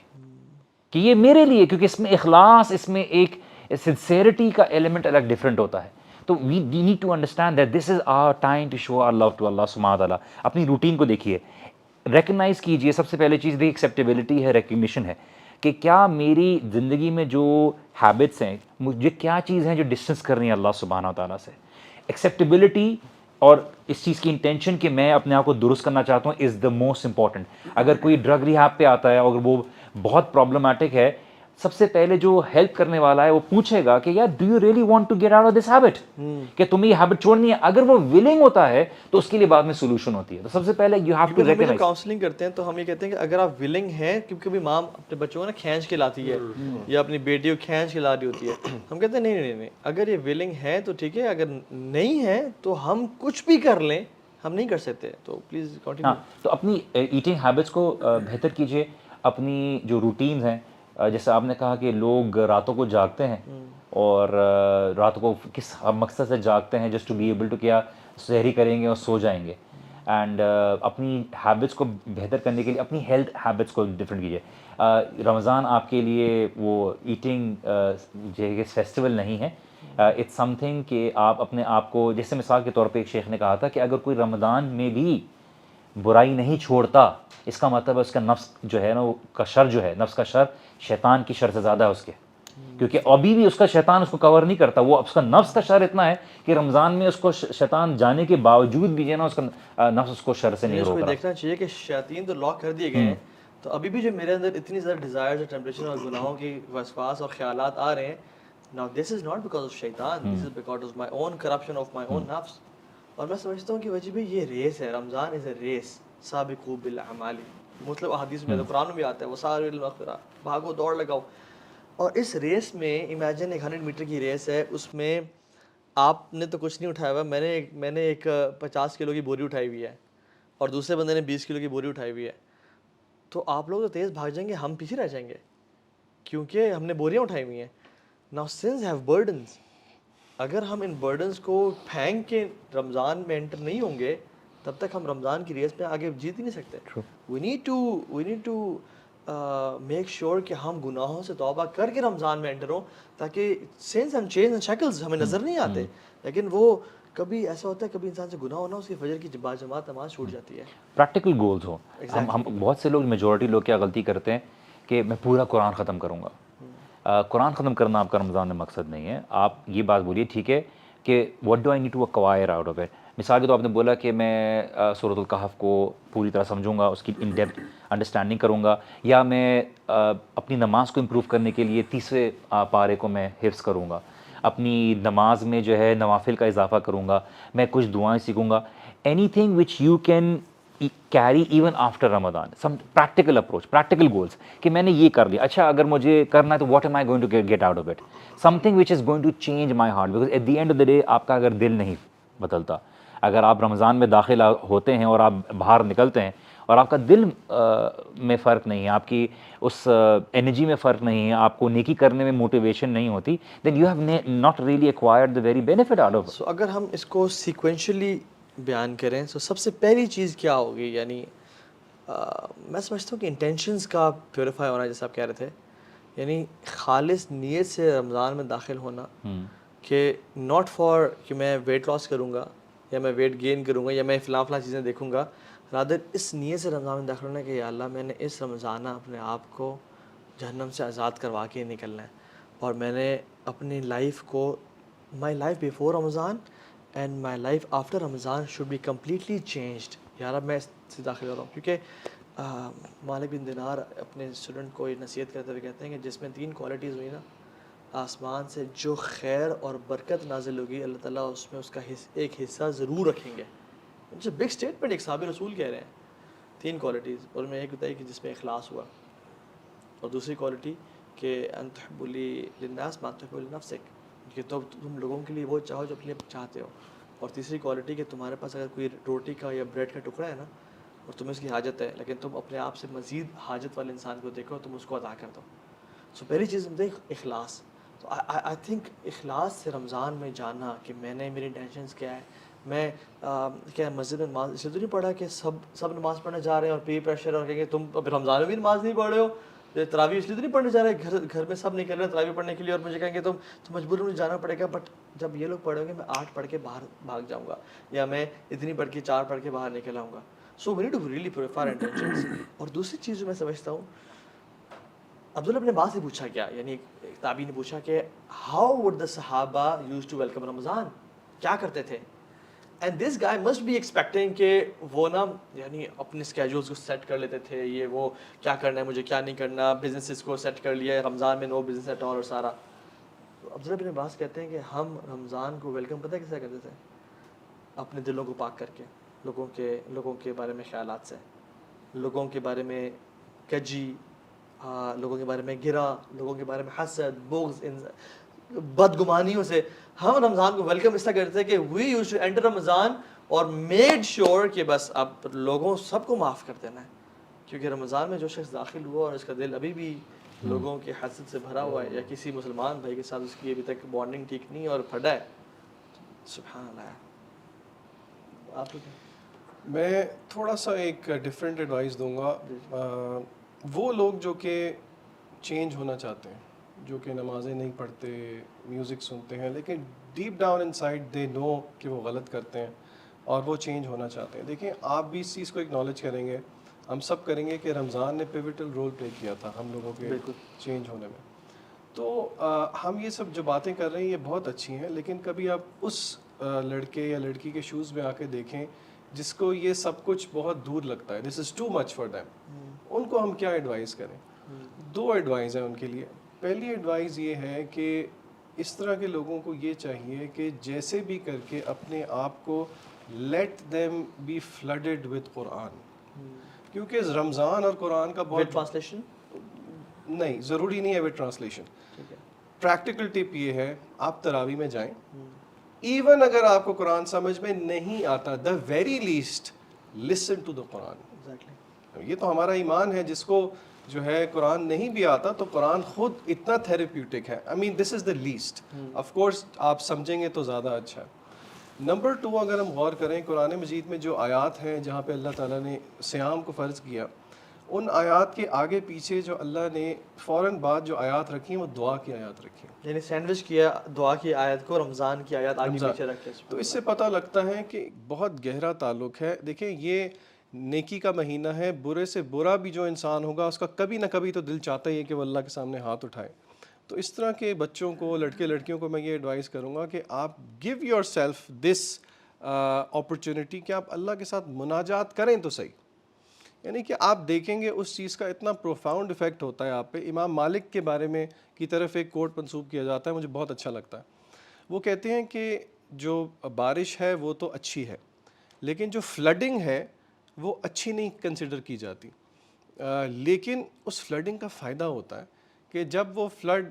S2: کہ یہ میرے لیے, کیونکہ اس میں اخلاص, اس میں ایک سنسیئرٹی کا ایلیمنٹ الگ ڈفرینٹ ہوتا ہے. تو we need to understand that this is our time to show our love to Allah سبحانہ تعالیٰ. اپنی روٹین کو دیکھیے, ریکگنائز کیجئے. سب سے پہلے چیز ایکسیپٹیبلٹی ہے, ریکگنیشن ہے کہ کیا میری زندگی میں جو ہیبٹس ہیں, مجھے کیا چیز ہیں جو ڈسٹنس کر رہی ہیں اللہ سبحانہ تعالیٰ سے. ایکسیپٹیبلٹی اور اس چیز کی انٹینشن کہ میں اپنے آپ کو درست کرنا چاہتا ہوں از دا موسٹ امپورٹنٹ. اگر کوئی ڈرگ ریہاب پہ آتا ہے اور وہ بہت پرابلمٹک ہے, سب سے پہلے جو ہیلپ کرنے والا ہے وہ پوچھے گا کہ یار do you really want to get out of this habit, کہ تمہیں یہ ہیبٹ چھوڑنی ہے. اگر وہ ولنگ ہوتا ہے تو اس کے لیے بعد میں سولوشن ہوتی ہے. تو سب سے پہلے you have to recognise.
S1: Counselling کرتے ہیں تو ہم یہ کہتے ہیں کہ اگر آپ ولنگ ہیں, کیونکہ بھی ماں اپنے بچوں کو نا کھینچ کے لاتی ہے یا اپنی بیٹی کو کھینچ کے لا رہی ہوتی ہے, ہم کہتے ہیں نہیں, اگر یہ ولنگ ہے تو ٹھیک ہے, اگر نہیں ہے تو ہم کچھ بھی کر لیں, ہم نہیں کر سکتے. تو پلیز کنٹینیو.
S2: تو اپنی ایٹنگ ہیبٹس کو بہتر کیجیے. اپنی جو روٹینز ہیں, جیسے آپ نے کہا کہ لوگ راتوں کو جاگتے ہیں اور راتوں کو کس مقصد سے جاگتے ہیں, just to be able to, کیا سحری کریں گے اور سو جائیں گے. اینڈ اپنی ہیبٹس کو بہتر کرنے کے لیے اپنی ہیلتھ ہیبٹس کو ڈفرینٹ کیجیے. رمضان آپ کے لیے وہ ایٹنگ فیسٹیول نہیں ہے, اٹس سم تھنگ کہ آپ اپنے آپ کو, جیسے مثال کے طور پہ ایک شیخ نے کہا تھا کہ اگر کوئی رمضان میں بھی برائی نہیں چھوڑتا, اس کا مطلب ہے اس کا نفس جو ہے نا, وہ کا شر جو ہے, نفس کا شر شیطان کی شر سے زیادہ ہے اس کے, کیونکہ ابھی بھی اس کا شیطان اس کو کور نہیں کرتا. وہ اس کا نفس کا شر اتنا ہے کہ رمضان میں اس کو شیطان جانے کے باوجود بھی جو ہے نا اس کا نفس اس کو شر سے نہیں روک رہا.
S1: دیکھنا چاہیے کہ شیاطین تو لاک کر دیے گئے ہیں, تو ابھی بھی جو میرے اندر اتنی زیادہ ڈیزائرز اور ٹیمپٹیشن اور گناہوں کی وسواس اور خیالات آ رہے ہیں, now this is not because of شیطان, this is because of my own corruption of my own نفس. اور میں سمجھتا ہوں کہ وجہ بھی یہ ریس ہے, رمضان از اے ریس, سابقوا بالاعمال, مطلب احادیث میں, قرآن میں بھی آتا ہے وسارعوا الی المغفرہ, بھاگو دوڑ لگاؤ. اور اس ریس میں امیجن ایک 100 میٹر کی ریس ہے, اس میں آپ نے تو کچھ نہیں اٹھایا ہوا, میں نے ایک 50 کلو کی بوری اٹھائی ہوئی ہے اور دوسرے بندے نے 20 کلو کی بوری اٹھائی ہوئی ہے. تو آپ لوگ تو تیز بھاگ جائیں گے, ہم پیچھے رہ جائیں گے کیونکہ ہم نے بوریاں اٹھائی ہوئی ہیں. Now sins have burdens. اگر ہم ان برڈنس کو پھینک کے رمضان میں انٹر نہیں ہوں گے تب تک ہم رمضان کی ریس میں آگے جیت ہی نہیں سکتے. We need to make sure کہ ہم گناہوں سے توبہ کر کے رمضان میں انٹر ہوں, تاکہ سینس اینڈ چینج اینڈ شکلز ہمیں نظر نہیں آتے, لیکن وہ کبھی ایسا ہوتا ہے کبھی انسان سے گناہ ہونا اس کی فجر کی باجماعت نماز چھوٹ جاتی ہے.
S2: پریکٹیکل گولز ہوں. ہم بہت سے لوگ میجورٹی لوگ کیا غلطی کرتے ہیں کہ میں پورا قرآن ختم کروں گا. قرآن ختم کرنا آپ کا رمضان میں مقصد نہیں ہے. آپ یہ بات بولیے ٹھیک ہے کہ what do I need to acquire out of it. مثال کے طور آپ نے بولا کہ میں سورۃ الکہف کو پوری طرح سمجھوں گا, اس کی ان ڈیپتھ انڈرسٹینڈنگ کروں گا, یا میں اپنی نماز کو امپروو کرنے کے لیے 30ویں پارے کو میں حفظ کروں گا, اپنی نماز میں جو ہے نوافل کا اضافہ کروں گا, میں کچھ دعائیں سیکھوں گا. Anything which you can carry even after Ramzan, some practical approach, practical goals کہ میں نے یہ کر لیا, اچھا اگر مجھے کرنا ہے تو what am I going to get out of it, something which is going to change my heart. Because at the end of the day آپ کا اگر دل نہیں بدلتا, اگر آپ رمضان میں داخل ہوتے ہیں اور آپ باہر نکلتے ہیں اور آپ کا دل میں فرق نہیں ہے, آپ کی اس انرجی میں فرق نہیں ہے, آپ کو نیکی کرنے میں موٹیویشن نہیں ہوتی, then you have not really acquired the very benefit out of.
S1: So اگر ہم اس کو سیکوینشلی بیان کریں تو سب سے پہلی چیز کیا ہوگی, یعنی میں سمجھتا ہوں کہ انٹینشنز کا پیوریفائی ہونا, جیسے آپ کہہ رہے تھے, یعنی خالص نیت سے رمضان میں داخل ہونا, کہ ناٹ فار کہ میں ویٹ لاس کروں گا یا میں ویٹ گین کروں گا یا میں فلاں چیزیں دیکھوں گا, رادر اس نیت سے رمضان میں داخل ہونا کہ یا اللہ میں نے اس رمضانہ اپنے آپ کو جہنم سے آزاد کروا کے نکلنا ہے, اور میں نے اپنی لائف کو, my life before Ramzan and my life after Ramzan should be completely changed. یار اب میں اس سے داخل ہو رہا ہوں, کیونکہ مالک بن دینار اپنے اسٹوڈنٹ کو یہ نصیحت کرتے ہوئے کہتے ہیں کہ جس میں 3 کوالٹیز ہوئی نا, آسمان سے جو خیر اور برکت نازل ہوگی اللہ تعالیٰ اس میں اس کا ایک حصہ ضرور رکھیں گے. اٹس اے بگ اسٹیٹمنٹ, ایک صحابی رسول کہہ رہے ہیں 3 کوالٹیز, اور میں ایک بتائی کہ جس میں اخلاص ہوا, اور دوسری کوالٹی کہ ان تحب للناس ما تحب لنفسک, کہ تم لوگوں کے لیے وہ چاہو جو اپنے چاہتے ہو, اور تیسری کوالٹی کہ تمہارے پاس اگر کوئی روٹی کا یا بریڈ کا ٹکڑا ہے نا اور تمہیں اس کی حاجت ہے, لیکن تم اپنے آپ سے مزید حاجت والے انسان کو دیکھو, تم اس کو عطا کر دو. سو پہلی چیز اخلاص. تو آئی تھنک اخلاص سے رمضان میں جانا کہ میں نے میری انٹینشنس کیا ہے, میں کیا مسجد میں نماز اس لیے تو نہیں پڑھا کہ سب نماز پڑھنے جا رہے ہیں اور پی پریشر اور کہیں گے تم اب رمضان میں بھی نماز نہیں پڑھ رہے ہو, تراویح اس لیے تو نہیں پڑھنے جا رہے, گھر میں سب نہیں کر رہے تراویح پڑھنے کے لیے, اور مجھے کہیں گے تم تو مجبور مجھے جانا پڑے گا. بٹ جب یہ لوگ پڑھیں گے میں 8 پڑھ کے باہر بھاگ جاؤں گا, یا میں اتنی پڑھ کے 4 پڑھ کے باہر نکل آؤں گا. So we need to really purify intentions. اور دوسری چیز جو میں سمجھتا ہوں, عبداللہ ابن عباس سے پوچھا گیا, یعنی ایک تابعی نے پوچھا کہ ہاؤ وڈ دا صحابہ یوز ٹو ویلکم رمضان, کیا کرتے تھے. And this guy must be expecting کہ وہ نا یعنی اپنے اسکیجولس کو سیٹ کر لیتے تھے, یہ وہ کیا کرنا ہے مجھے کیا نہیں کرنا, بزنسز کو سیٹ کر لیا, رمضان میں نو بزنس ایٹ آل اور سارا. تو عبداللہ ابن عباس کہتے ہیں کہ ہم رمضان کو ویلکم پتہ کیسے کرتے تھے, اپنے دلوں کو پاک کر کے, لوگوں کے بارے میں خیالات سے, لوگوں کے بارے میں کجی, لوگوں کے بارے میں گرا, لوگوں کے بارے میں حسد, بغض, بدگمانیوں سے. ہم رمضان کو ویلکم اس طرح کرتے ہیں کہ وی یوز ٹو انٹر رمضان اور میڈ شیور کہ بس اب لوگوں سب کو معاف کر دینا ہے, کیونکہ رمضان میں جو شخص داخل ہوا اور اس کا دل ابھی بھی لوگوں کے حسد سے بھرا ہوا ہے, یا کسی مسلمان بھائی کے ساتھ اس کی ابھی تک بانڈنگ ٹھیک نہیں اور پھٹا ہے, سبحان اللہ. آپ
S4: میں تھوڑا سا ایک ڈفرینٹ ایڈوائس دوں گا. وہ لوگ جو کہ چینج ہونا چاہتے ہیں, جو کہ نمازیں نہیں پڑھتے, میوزک سنتے ہیں, لیکن ڈیپ ڈاؤن ان سائڈ دے نو کہ وہ غلط کرتے ہیں اور وہ چینج ہونا چاہتے ہیں. دیکھیں آپ بھی اس چیز کو اکنالج کریں گے, ہم سب کریں گے کہ رمضان نے پیوٹل رول پلے کیا تھا ہم لوگوں کے چینج ہونے میں. تو ہم یہ سب جو باتیں کر رہے ہیں یہ بہت اچھی ہیں, لیکن کبھی آپ اس لڑکے یا لڑکی کے شوز میں آ کے دیکھیں جس کو یہ سب کچھ بہت دور لگتا ہے, دس از ٹو مچ فار دیم, ان کو ہم کیا ایڈوائز کریں. 2 ایڈوائز ہیں ان کے لیے. پہلی ایڈوائز یہ ہے کہ اس طرح کے لوگوں کو یہ چاہیے کہ جیسے بھی کر کے اپنے آپ کو let them be flooded with Quran, کیونکہ رمضان اور قرآن کا بہت
S1: ٹرانسلیشن
S4: نہیں ضروری نہیں ہے ود ٹرانسلیشن. پریکٹیکل ٹپ یہ ہے, آپ تراویح میں جائیں, ایون اگر آپ کو قرآن سمجھ میں نہیں آتا, the very least listen to the Quran. یہ تو ہمارا ایمان ہے, جس کو جو ہے قرآن نہیں بھی آتا تو قرآن خود اتنا تھیراپیوٹک ہے. آئی مین دس از دا لیسٹ. آف کورس آپ سمجھیں گے تو زیادہ اچھا ہے. نمبر 2, اگر ہم غور کریں قرآن مجید میں جو آیات ہیں جہاں پہ اللہ تعالیٰ نے صیام کو فرض کیا, ان آیات کے آگے پیچھے جو اللہ نے فوراً بعد جو آیات رکھی ہیں وہ دعا کی آیات رکھی ہیں.
S1: یعنی سینڈوچ کیا دعا کی آیت کو رمضان کی آیت آگے پیچھے رکھ کے.
S4: تو اس سے پتہ لگتا ہے کہ بہت گہرا تعلق ہے. دیکھیں یہ نیکی کا مہینہ ہے, برے سے برا بھی جو انسان ہوگا اس کا کبھی نہ کبھی تو دل چاہتا ہی ہے کہ وہ اللہ کے سامنے ہاتھ اٹھائے. تو اس طرح کے بچوں کو, لڑکے لڑکیوں کو میں یہ ایڈوائز کروں گا کہ آپ give your self this opportunity کہ آپ اللہ کے ساتھ مناجات کریں تو صحیح. یعنی کہ آپ دیکھیں گے اس چیز کا اتنا پروفاؤنڈ ایفیکٹ ہوتا ہے آپ پہ. امام مالک کے بارے میں کی طرف ایک کوٹ منسوب کیا جاتا ہے, مجھے بہت اچھا لگتا ہے. وہ کہتے ہیں کہ جو بارش ہے وہ تو اچھی ہے, لیکن جو فلڈنگ ہے وہ اچھی نہیں کنسیڈر کی جاتی. لیکن اس فلڈنگ کا فائدہ ہوتا ہے کہ جب وہ فلڈ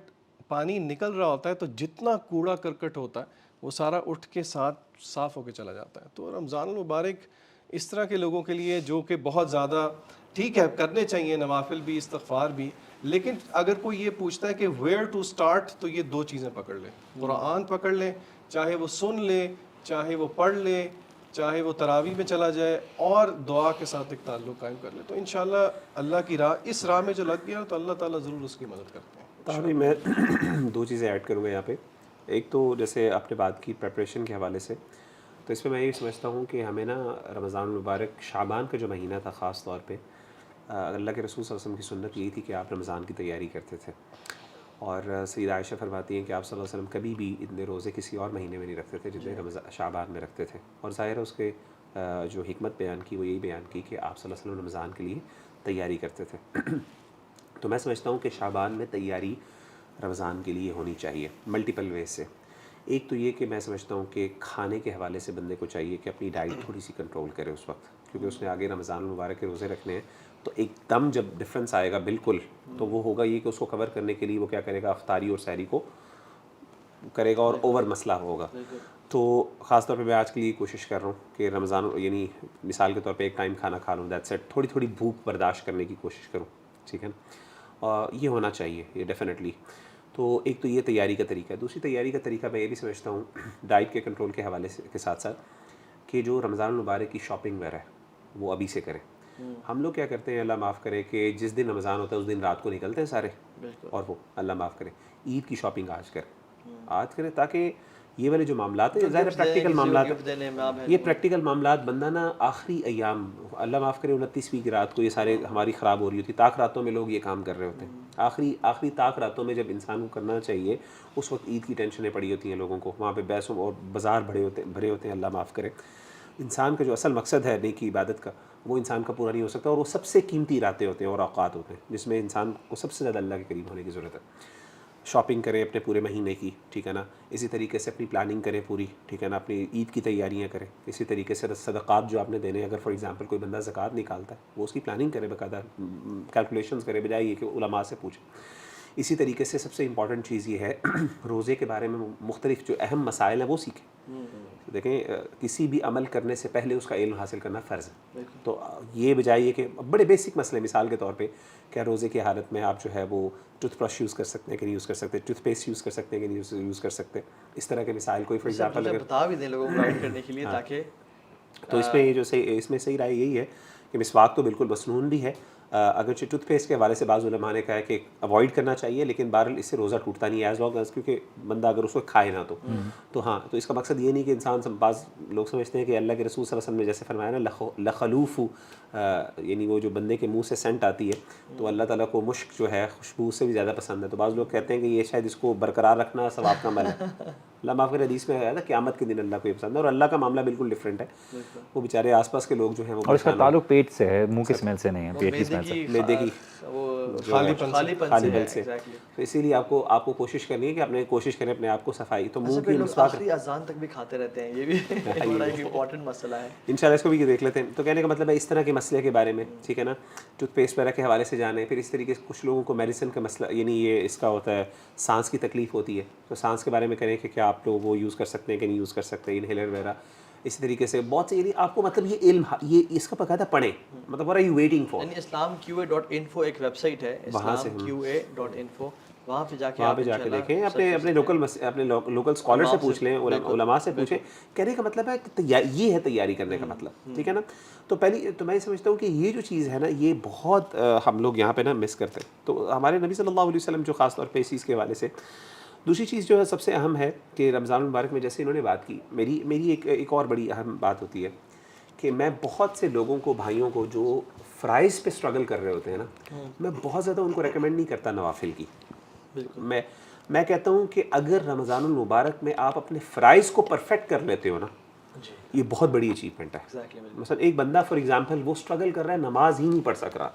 S4: پانی نکل رہا ہوتا ہے تو جتنا کوڑا کرکٹ ہوتا ہے وہ سارا اٹھ کے ساتھ صاف ہو کے چلا جاتا ہے. تو رمضان المبارک اس طرح کے لوگوں کے لیے جو کہ بہت زیادہ ٹھیک ہے کرنے چاہیے نوافل بھی, استغفار بھی, لیکن اگر کوئی یہ پوچھتا ہے کہ ویئر ٹو سٹارٹ, تو یہ 2 چیزیں پکڑ لیں. قرآن پکڑ لیں, چاہے وہ سن لے, چاہے وہ پڑھ لے, چاہے وہ تراویح میں چلا جائے, اور دعا کے ساتھ ایک تعلق قائم کر لے. تو انشاءاللہ اللہ کی راہ, اس راہ میں جو لگ گیا تو اللہ تعالیٰ ضرور اس کی مدد کرتے ہیں.
S3: ابھی میں 2 چیزیں ایڈ کروں گا یہاں پہ. ایک تو جیسے آپ نے بات کی پریپریشن کے حوالے سے, تو اس میں یہ سمجھتا ہوں کہ ہمیں نا رمضان المبارک شعبان کا جو مہینہ تھا خاص طور پہ, اللہ کے رسول صلی اللہ علیہ وسلم کی سنت یہی تھی کہ آپ رمضان کی تیاری کرتے تھے. اور سیدہ عائشہ فرماتی ہیں کہ آپ صلی اللہ علیہ وسلم کبھی بھی اتنے روزے کسی اور مہینے میں نہیں رکھتے تھے جتنے شعبان میں رکھتے تھے. اور ظاہر ہے اس کے جو حکمت بیان کی وہ یہی بیان کی کہ آپ صلی اللہ علیہ وسلم رمضان کے لیے تیاری کرتے تھے. تو میں سمجھتا ہوں کہ شعبان میں تیاری رمضان کے لیے ہونی چاہیے ملٹیپل ویز سے. ایک تو یہ کہ میں سمجھتا ہوں کہ کھانے کے حوالے سے بندے کو چاہیے کہ اپنی ڈائٹ تھوڑی سی کنٹرول کرے اس وقت, کیونکہ اس نے آگے رمضان المبارک کے روزے رکھنے ہیں. تو ایک دم جب ڈفرینس آئے گا بالکل, تو وہ ہوگا یہ کہ اس کو کور کرنے کے لیے وہ کیا کرے گا, افطاری اور سحری کو کرے گا اور اوور مسئلہ ہوگا. تو خاص طور پہ میں آج کے لیے کوشش کر رہا ہوں کہ رمضان یعنی مثال کے طور پہ ایک ٹائم کھانا کھا لوں, دیٹس اٹ. تھوڑی تھوڑی بھوک برداشت کرنے کی کوشش کروں, ٹھیک ہے نا. یہ ہونا چاہیے یہ ڈیفینیٹلی. تو ایک تو یہ تیاری کا طریقہ ہے. دوسری تیاری کا طریقہ میں یہ بھی سمجھتا ہوں ڈائٹ کے کنٹرول کے حوالے سے کے ساتھ ساتھ کہ جو رمضان المبارک کی شاپنگ وغیرہ ہے وہ ابھی سے کریں. ہم لوگ کیا کرتے ہیں, اللہ معاف کرے, کہ جس دن رمضان ہوتا ہے اس دن رات کو نکلتے ہیں سارے, اور وہ اللہ معاف کرے عید کی شاپنگ آج کریں تاکہ یہ والے جو معاملات ہیں ظاہر پریکٹیکل معاملات ہیں, یہ پریکٹیکل معاملات بندہ نا آخری ایام, اللہ معاف کرے 29ویں کی رات کو یہ سارے ہماری خراب ہو رہی ہوتی, طاق راتوں میں لوگ یہ کام کر رہے ہوتے ہیں. آخری طاق راتوں میں جب انسان کو کرنا چاہیے اس وقت عید کی ٹینشنیں پڑی ہوتی ہیں لوگوں کو, وہاں پہ بحثوں اور بازار بھرے ہوتے ہیں. اللہ معاف کرے, انسان کا جو اصل مقصد ہے نیکی عبادت کا وہ انسان کا پورا نہیں ہو سکتا. اور وہ سب سے قیمتی راتیں ہوتے ہیں اور اوقات ہوتے ہیں جس میں انسان کو سب سے زیادہ اللہ کے قریب ہونے کی ضرورت ہے. شاپنگ کریں اپنے پورے مہینے کی, ٹھیک ہے نا. اسی طریقے سے اپنی پلاننگ کریں پوری, ٹھیک ہے نا. اپنی عید کی تیاریاں کریں. اسی طریقے سے صدقات جو آپ نے دینے, اگر فار ایگزامپل کوئی بندہ زکوٰۃ نکالتا ہے وہ اس کی پلاننگ کرے, باقاعدہ کیلکولیشنز کرے, بجائے یہ کہ علماء سے پوچھیں. اسی طریقے سے سب سے امپورٹنٹ چیز یہ ہے روزے کے بارے میں مختلف جو اہم مسائل ہیں وہ سیکھیں. دیکھیں کسی بھی عمل کرنے سے پہلے اس کا علم حاصل کرنا فرض ہے. تو یہ بجائے یہ کہ بڑے بیسک مسئلے, مثال کے طور پہ کیا روزے کی حالت میں آپ جو ہے وہ ٹوتھ برش یوز کر سکتے ہیں کہ نہیں یوز کر سکتے, ٹوتھ پیسٹ یوز کر سکتے ہیں کہ نہیں یوز کر سکتے, اس طرح کے مسائل. کوئی فار ایگزامپل اگر
S1: بتا بھی دیں لوگوں کو گائیڈ کرنے کے لیے تاکہ
S3: تو اس میں یہ جو اس میں صحیح رائے یہی ہے کہ مسواک تو بالکل مسنون بھی ہے, اگرچہ ٹوتھ پیسٹ کے حوالے سے بعض علماء نے کہا ہے کہ اوائڈ کرنا چاہیے, لیکن بہرحال اس سے روزہ ٹوٹتا نہیں ہے ایز لانگ ایز, کیونکہ بندہ اگر اس کو کھائے نہ تو ہاں. تو اس کا مقصد یہ نہیں کہ انسان بعض لوگ سمجھتے ہیں کہ اللہ کے رسول صلی اللہ علیہ وسلم نے جیسے فرمایا نا لخلوف, یعنی وہ جو بندے کے منہ سے سینٹ آتی ہے تو اللہ تعالیٰ کو مشک جو ہے خوشبو سے بھی زیادہ پسند ہے. تو بعض لوگ کہتے ہیں کہ یہ شاید اس کو برقرار رکھنا ثواب کا عمل ہے. اللہ معاف کرے, حدیث میں ہے نا قیامت کے دن اللہ کو یہ پسند ہے, اور اللہ کا معاملہ بالکل ڈفرینٹ ہے. وہ بیچارے آس پاس کے لوگ جو ہیں وہ,
S2: اور اس کا تعلق پیٹ سے ہے, منہ کی اسمیل سے نہیں ہے, پیٹ کی اسمیل سے,
S3: معدے کی
S1: خالی
S3: پن سے. تو اسی لیے آپ کو کوشش کرنی ہے کہ اپنے کوشش کریں اپنے آپ کو صفائی. تو منہ کی
S1: آخری اذان تک بھی کھاتے رہتے ہیں, یہ بھی بڑا ایک امپورٹنٹ مسئلہ ہے.
S3: انشاءاللہ اس کو بھی دیکھ لیتے ہیں. تو کہنے کا مطلب ہے اس طرح کے مسئلے کے بارے میں, ٹھیک ہے نا, ٹوتھ پیسٹ وغیرہ کے حوالے سے جانے. پھر اس طریقے سے کچھ لوگوں کو میڈیسن کا مسئلہ, یعنی یہ اس کا ہوتا ہے سانس کی تکلیف ہوتی ہے, تو سانس کے بارے میں کریں کہ کیا آپ لوگ وہ یوز کر سکتے ہیں کہ نہیں یوز کر سکتے, انہیلر وغیرہ. اسی طریقے سے بہت سے, یعنی آپ کو مطلب یہ علم یہ اس کا باقاعدہ پڑھیں, مطلب what are you waiting for.
S1: یعنی islamqa.info ایک ویب سائٹ ہے, islamqa.info, وہاں پہ جا کے
S3: وہاں پہ جا کے دیکھیں, اپنے لوکل اسکالر سے پوچھ لیں, علماء سے پوچھیں. کہنے کا مطلب ہے کہ یہ ہے تیاری کرنے کا مطلب, ٹھیک ہے نا. تو تو میں سمجھتا ہوں کہ یہ جو چیز ہے نا, یہ بہت ہم لوگ یہاں پہ نا مس کرتے ہیں. تو ہمارے نبی صلی اللہ علیہ وسلم جو خاص طور پہ اس چیز کے حوالے سے, دوسری چیز جو ہے سب سے اہم ہے کہ رمضان المبارک میں جیسے انہوں نے بات کی, میری ایک اور بڑی اہم بات ہوتی ہے کہ میں بہت سے لوگوں کو, بھائیوں کو جو فرائض پہ اسٹرگل کر رہے ہوتے ہیں نا, میں بہت زیادہ ان کو ریکمینڈ نہیں کرتا نوافل کی. میں کہتا ہوں کہ اگر رمضان المبارک میں آپ اپنے فرائض کو پرفیکٹ کر لیتے ہو نا, یہ بہت بڑی اچیومنٹ ہے. مثلا ایک بندہ فار ایگزامپل وہ اسٹرگل کر رہا ہے, نماز ہی نہیں پڑھ سک رہا,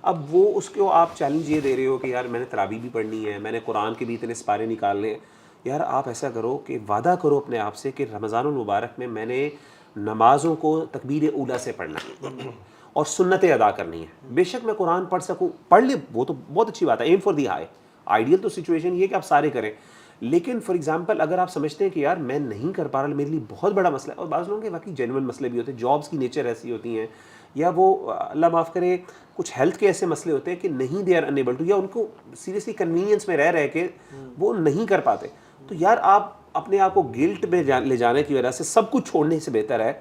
S3: اب وہ اس کو آپ چیلنج یہ دے رہے ہو کہ یار میں نے تراویح بھی پڑھنی ہے, میں نے قرآن کے بھی اتنے سپارے نکالنے ہیں. یار آپ ایسا کرو کہ وعدہ کرو اپنے آپ سے کہ رمضان المبارک میں نے نمازوں کو تکبیر اولیٰ سے پڑھنا ہے اور سنتیں ادا کرنی ہے. بے شک میں قرآن پڑھ سکوں, پڑھ لے, وہ تو بہت اچھی بات ہے, aim for the high. Ideal تو سچویشن یہ ہے کہ آپ سارے کریں, لیکن فار ایگزامپل اگر آپ سمجھتے ہیں کہ یار میں نہیں کر پا رہا, میرے لیے بہت بڑا مسئلہ ہے, اور بعض لوگوں کے واقعی جینوئن مسئلے بھی ہوتے ہیں, جابس کی نیچر ایسی ہوتی ہیں, یا وہ اللہ معاف کرے کچھ ہیلتھ کے ایسے مسئلے ہوتے ہیں کہ نہیں دے آر انیبل ٹو, یا ان کو سیریسلی کنوینئنس میں رہ کے وہ نہیں کر پاتے. تو یار آپ اپنے آپ کو گلٹ میں لے جانے کی وجہ سے سب کچھ چھوڑنے سے بہتر ہے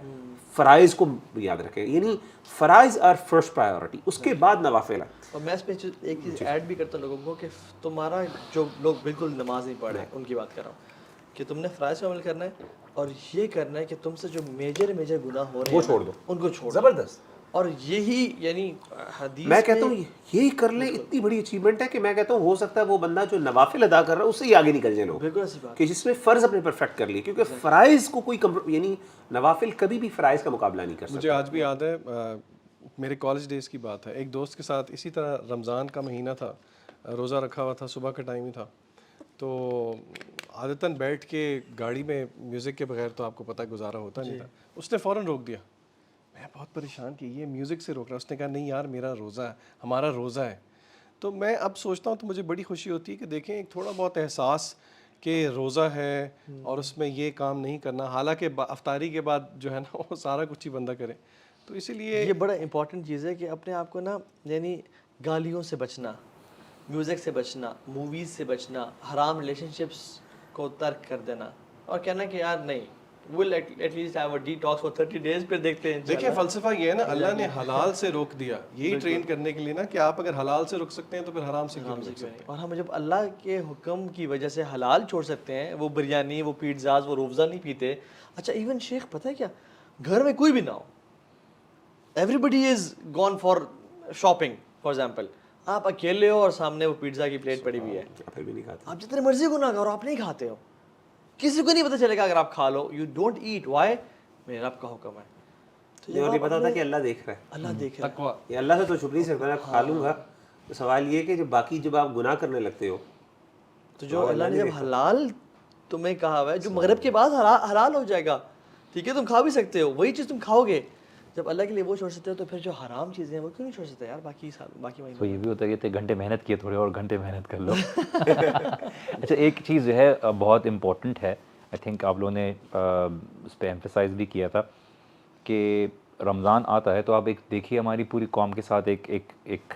S3: فرائض کو یاد رکھیں, یعنی فرائض آر فرسٹ پرائیورٹی, اس کے بعد نوافل ہے.
S1: اور میں اس پہ ایک چیز ایڈ بھی کرتا ہوں لوگوں کو کہ تمہارا جو لوگ بالکل نماز نہیں پڑھ رہے ہیں ان کی بات کر رہا ہوں کہ تم نے فرائض پہ عمل کرنا ہے, اور یہ کرنا ہے کہ تم سے جو میجر گناہ ہو رہے ہیں
S3: وہ چھوڑ دو,
S1: ان کو چھوڑ.
S3: زبردست.
S1: اور یہی یعنی حدیث
S3: میں کہتا ہوں یہی کر لیں, اتنی بڑی اچیومنٹ ہے کہ میں کہتا ہوں ہو سکتا ہے وہ بندہ جو نوافل ادا کر رہا ہے اس سے ہی آگے نکل جائے لوگ,
S1: بالکل ایسی بات
S3: کہ جس میں فرض اپنے پرفیکٹ کر لیے, کیونکہ فرائض کو کوئی یعنی نوافل کبھی بھی فرائض کا مقابلہ نہیں کر سکتا.
S4: مجھے آج بھی یاد ہے, میرے کالج ڈیز کی بات ہے, ایک دوست کے ساتھ اسی طرح رمضان کا مہینہ تھا, روزہ رکھا ہوا تھا, صبح کا ٹائم ہی تھا, تو عادتاً بیٹھ کے گاڑی میں میوزک کے بغیر تو آپ کو پتہ گزارا ہوتا نہیں تھا. اس نے فوراً روک دیا. میں بہت پریشان کہ یہ میوزک سے روک رہا. اس نے کہا نہیں یار میرا روزہ ہے, ہمارا روزہ ہے. تو میں اب سوچتا ہوں تو مجھے بڑی خوشی ہوتی ہے کہ دیکھیں ایک تھوڑا بہت احساس کہ روزہ ہے اور اس میں یہ کام نہیں کرنا, حالانکہ افطاری کے بعد جو ہے نا وہ سارا کچھ ہی بندہ کرے. تو اسی لیے
S1: یہ بڑا امپورٹنٹ چیز ہے کہ اپنے آپ کو نا, یعنی گالیوں سے بچنا, میوزک سے بچنا, موویز سے بچنا, حرام ریلیشن شپس کو ترک کر دینا, اور کہنا کہ یار نہیں we'll at least have a detox for 30 days, پھر دیکھتے ہیں.
S4: دیکھیں فلسفہ یہ ہے نا, اللہ نے حلال سے روک دیا یہی ٹرین کرنے کے لیے نا, کہ آپ اگر حلال سے رک سکتے ہیں تو پھر حرام سے کیوں نہیں رک سکتے.
S1: اور ہم جب اللہ کے حکم کی وجہ سے حلال چھوڑ سکتے ہیں, وہ بریانی, وہ پیٹزاز, وہ روفزہ نہیں پیتے. اچھا ایون شیخ پتہ ہے کیا, گھر میں کوئی بھی نہ ہو, every is gone for shopping for example, آپ اکیلے ہو اور سامنے وہ پیٹزا کی پلیٹ پڑی ہوئی ہے,
S3: پھر بھی نہیں کھاتے,
S1: آپ جتنے مرضی گناہ کرو آپ نہیں کھاتے ہو, کسی کو نہیں پتہ چلے گا اگر آپ کھا لو. یو ڈونٹ ایٹ, وائی, میرے رب کا حکم ہے.
S3: یہ نہیں پتا تھا کہ اللہ دیکھ رہا ہے,
S1: اللہ دیکھ رہا ہے.
S4: تقویٰ,
S3: یہ اللہ سے تو چھپ نہیں سکتا, میں کھا لوں گا. تو سوال یہ کہ جب آپ گناہ کرنے لگتے ہو,
S1: تو جو اللہ نے جب حلال تمہیں کہا ہوا ہے, جو مغرب کے بعد حلال ہو جائے گا, ٹھیک ہے, تم کھا بھی سکتے ہو, وہی چیز تم کھاؤ گے. جب اللہ کے لیے وہ چھوڑ سکتے ہو تو پھر جو حرام چیزیں ہیں وہ کیوں نہیں چھوڑ سکتے یار باقی مہینے.
S2: تو یہ بھی ہوتا ہے کہ گھنٹے محنت کیے, تھوڑے اور گھنٹے محنت کر لو. اچھا ایک چیز جو ہے بہت امپورٹنٹ ہے, آئی تھنک آپ لوگوں نے اس پہ ایمفیسائز بھی کیا تھا کہ رمضان آتا ہے تو آپ ایک دیکھیے ہماری پوری قوم کے ساتھ ایک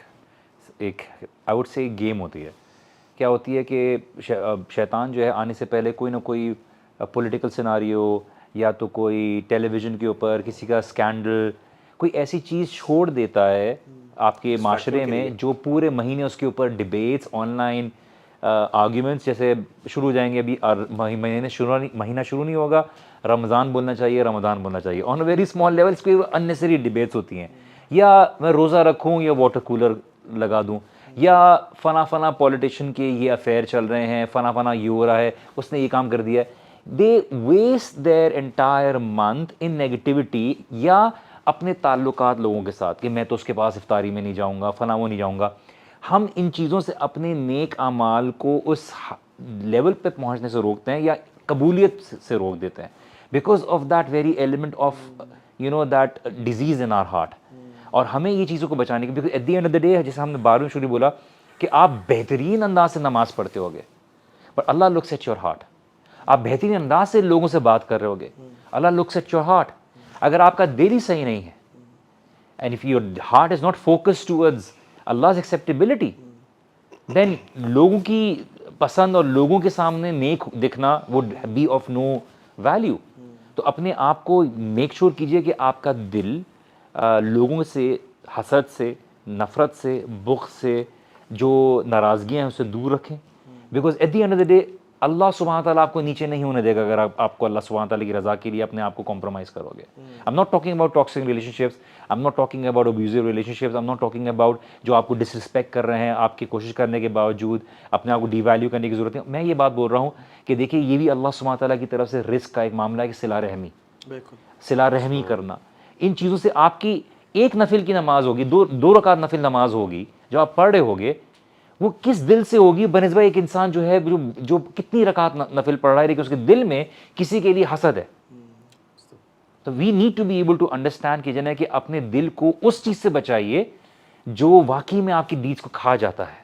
S2: آئی ووڈ سے ایک گیم ہوتی ہے. کیا ہوتی ہے کہ شیطان جو ہے آنے سے پہلے کوئی نہ کوئی پولیٹیکل سیناریو, یا تو کوئی ٹیلی ویژن کے اوپر کسی کا اسکینڈل, کوئی ایسی چیز چھوڑ دیتا ہے آپ کے معاشرے میں جو پورے مہینے اس کے اوپر ڈبیٹس, آن لائن آرگیومنٹس جیسے شروع ہو جائیں گے. ابھی مہینہ شروع نہیں ہوگا, رمضان بولنا چاہیے, رمضان بولنا چاہیے, آن ویری اسمال لیولس کوئی اننیسری ڈبیٹس ہوتی ہیں, یا میں روزہ رکھوں یا واٹر کولر لگا دوں, یا فلاں پولیٹیشین کے یہ افیئر چل رہے ہیں, فلاں یہ ہو رہا ہے, اس نے یہ کام کر دیا ہے. They waste their entire month in negativity, یا اپنے تعلقات لوگوں کے ساتھ کہ میں تو اس کے پاس افطاری میں نہیں جاؤں گا, فلاں وہ نہیں جاؤں گا. ہم ان چیزوں سے اپنے نیک اعمال کو اس لیول پہ پہنچنے سے روکتے ہیں یا قبولیت سے روک دیتے ہیں, because of that very element of that disease in our heart. اور ہمیں یہ چیزوں کو بچانے کی, because at the end of the day جیسے ہم نے 12ویں شروع بولا کہ آپ بہترین انداز سے نماز پڑھتے ہوگے, but Allah looks at your heart. آپ بہترین انداز سے لوگوں سے بات کر رہے ہوگے, اللہ لکس ایٹ یور ہارٹ. اگر آپ کا دل ہی صحیح نہیں ہے, and if your heart is not focused towards Allah's acceptability, then لوگوں کی پسند اور لوگوں کے سامنے نیک دکھنا would be of no value. تو اپنے آپ کو میک شور کیجئے کہ آپ کا دل لوگوں سے حسد سے, نفرت سے, بغض سے, جو ناراضگیاں ہیں اسے دور رکھیں. Because at the end of the day Allah سبحانہ تعالیٰ آپ کو نیچے نہیں ہونے دے گا اگر آپ کو اللہ سبحانہ تعالیٰ کی رضا کے لیے اپنے آپ کو کمپرومائز کرو گے. I'm not talking about toxic relationships, I'm not talking about abusive relationships, I'm not talking about جو آپ کو ڈسرسپیکٹ کر رہے ہیں آپ کی کوشش کرنے کے باوجود اپنے آپ کو ڈی ویلیو کرنے کی ضرورت ہے. میں یہ بات بول رہا ہوں کہ دیکھیے یہ بھی اللہ سبحانہ تعالیٰ کی طرف سے رزق کا ایک معاملہ ہے کہ صلہ رحمی, صلہ رحمی کرنا. ان چیزوں سے آپ کی ایک نفل کی نماز ہوگی, دو رکعت نفل نماز ہوگی جو آپ پڑھ رہے ہوگے, وہ کس دل سے ہوگی بنسبت ایک انسان جو ہے جو کتنی رکعت نفل پڑھ رہا ہے لیکن اس کے دل میں کسی کے لیے حسد ہے. تو we need to be able to understand کہ جنہیں کہ اپنے دل کو اس چیز سے بچائیے جو واقعی میں آپ کی ڈیڈز کو کھا جاتا ہے.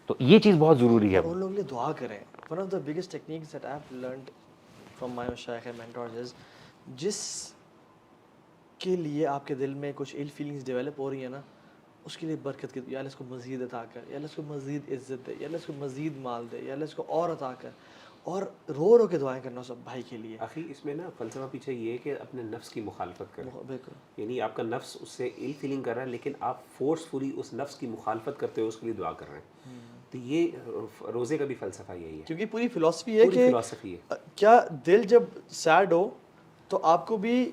S2: تو یہ چیز بہت ضروری ہے.
S1: ان لوگوں کے لیے دعا کریں. One of the biggest techniques that I have learned from my مشائخ اینڈ مینٹورز از, جس کے لیے آپ کے دل میں کچھ ایل فیلنگس ڈیولپ ہو رہی ہیں نا, اس کے لیے برکت کی, یا اللہ اس کو مزید عطا کر, یا اللہ اس کو مزید عزت دے, یا اللہ اس کو مزید مال دے, یا اللہ اس کو اور عطا کر, اور رو رو کے دعائیں کرنا سب بھائی کے لیے.
S3: آخری اس میں نا فلسفہ پیچھے یہ ہے کہ اپنے نفس کی مخالفت کریں. یعنی آپ کا نفس اس سے ایل فیلنگ کر رہا ہے لیکن آپ فورسفلی اس نفس کی مخالفت کرتے ہوئے اس کے لیے دعا کر رہے ہیں. تو یہ روزے کا بھی فلسفہ یہی ہے,
S1: کیونکہ پوری فلسفی ہے کہ کیا دل جب سیڈ ہو تو آپ کو بھی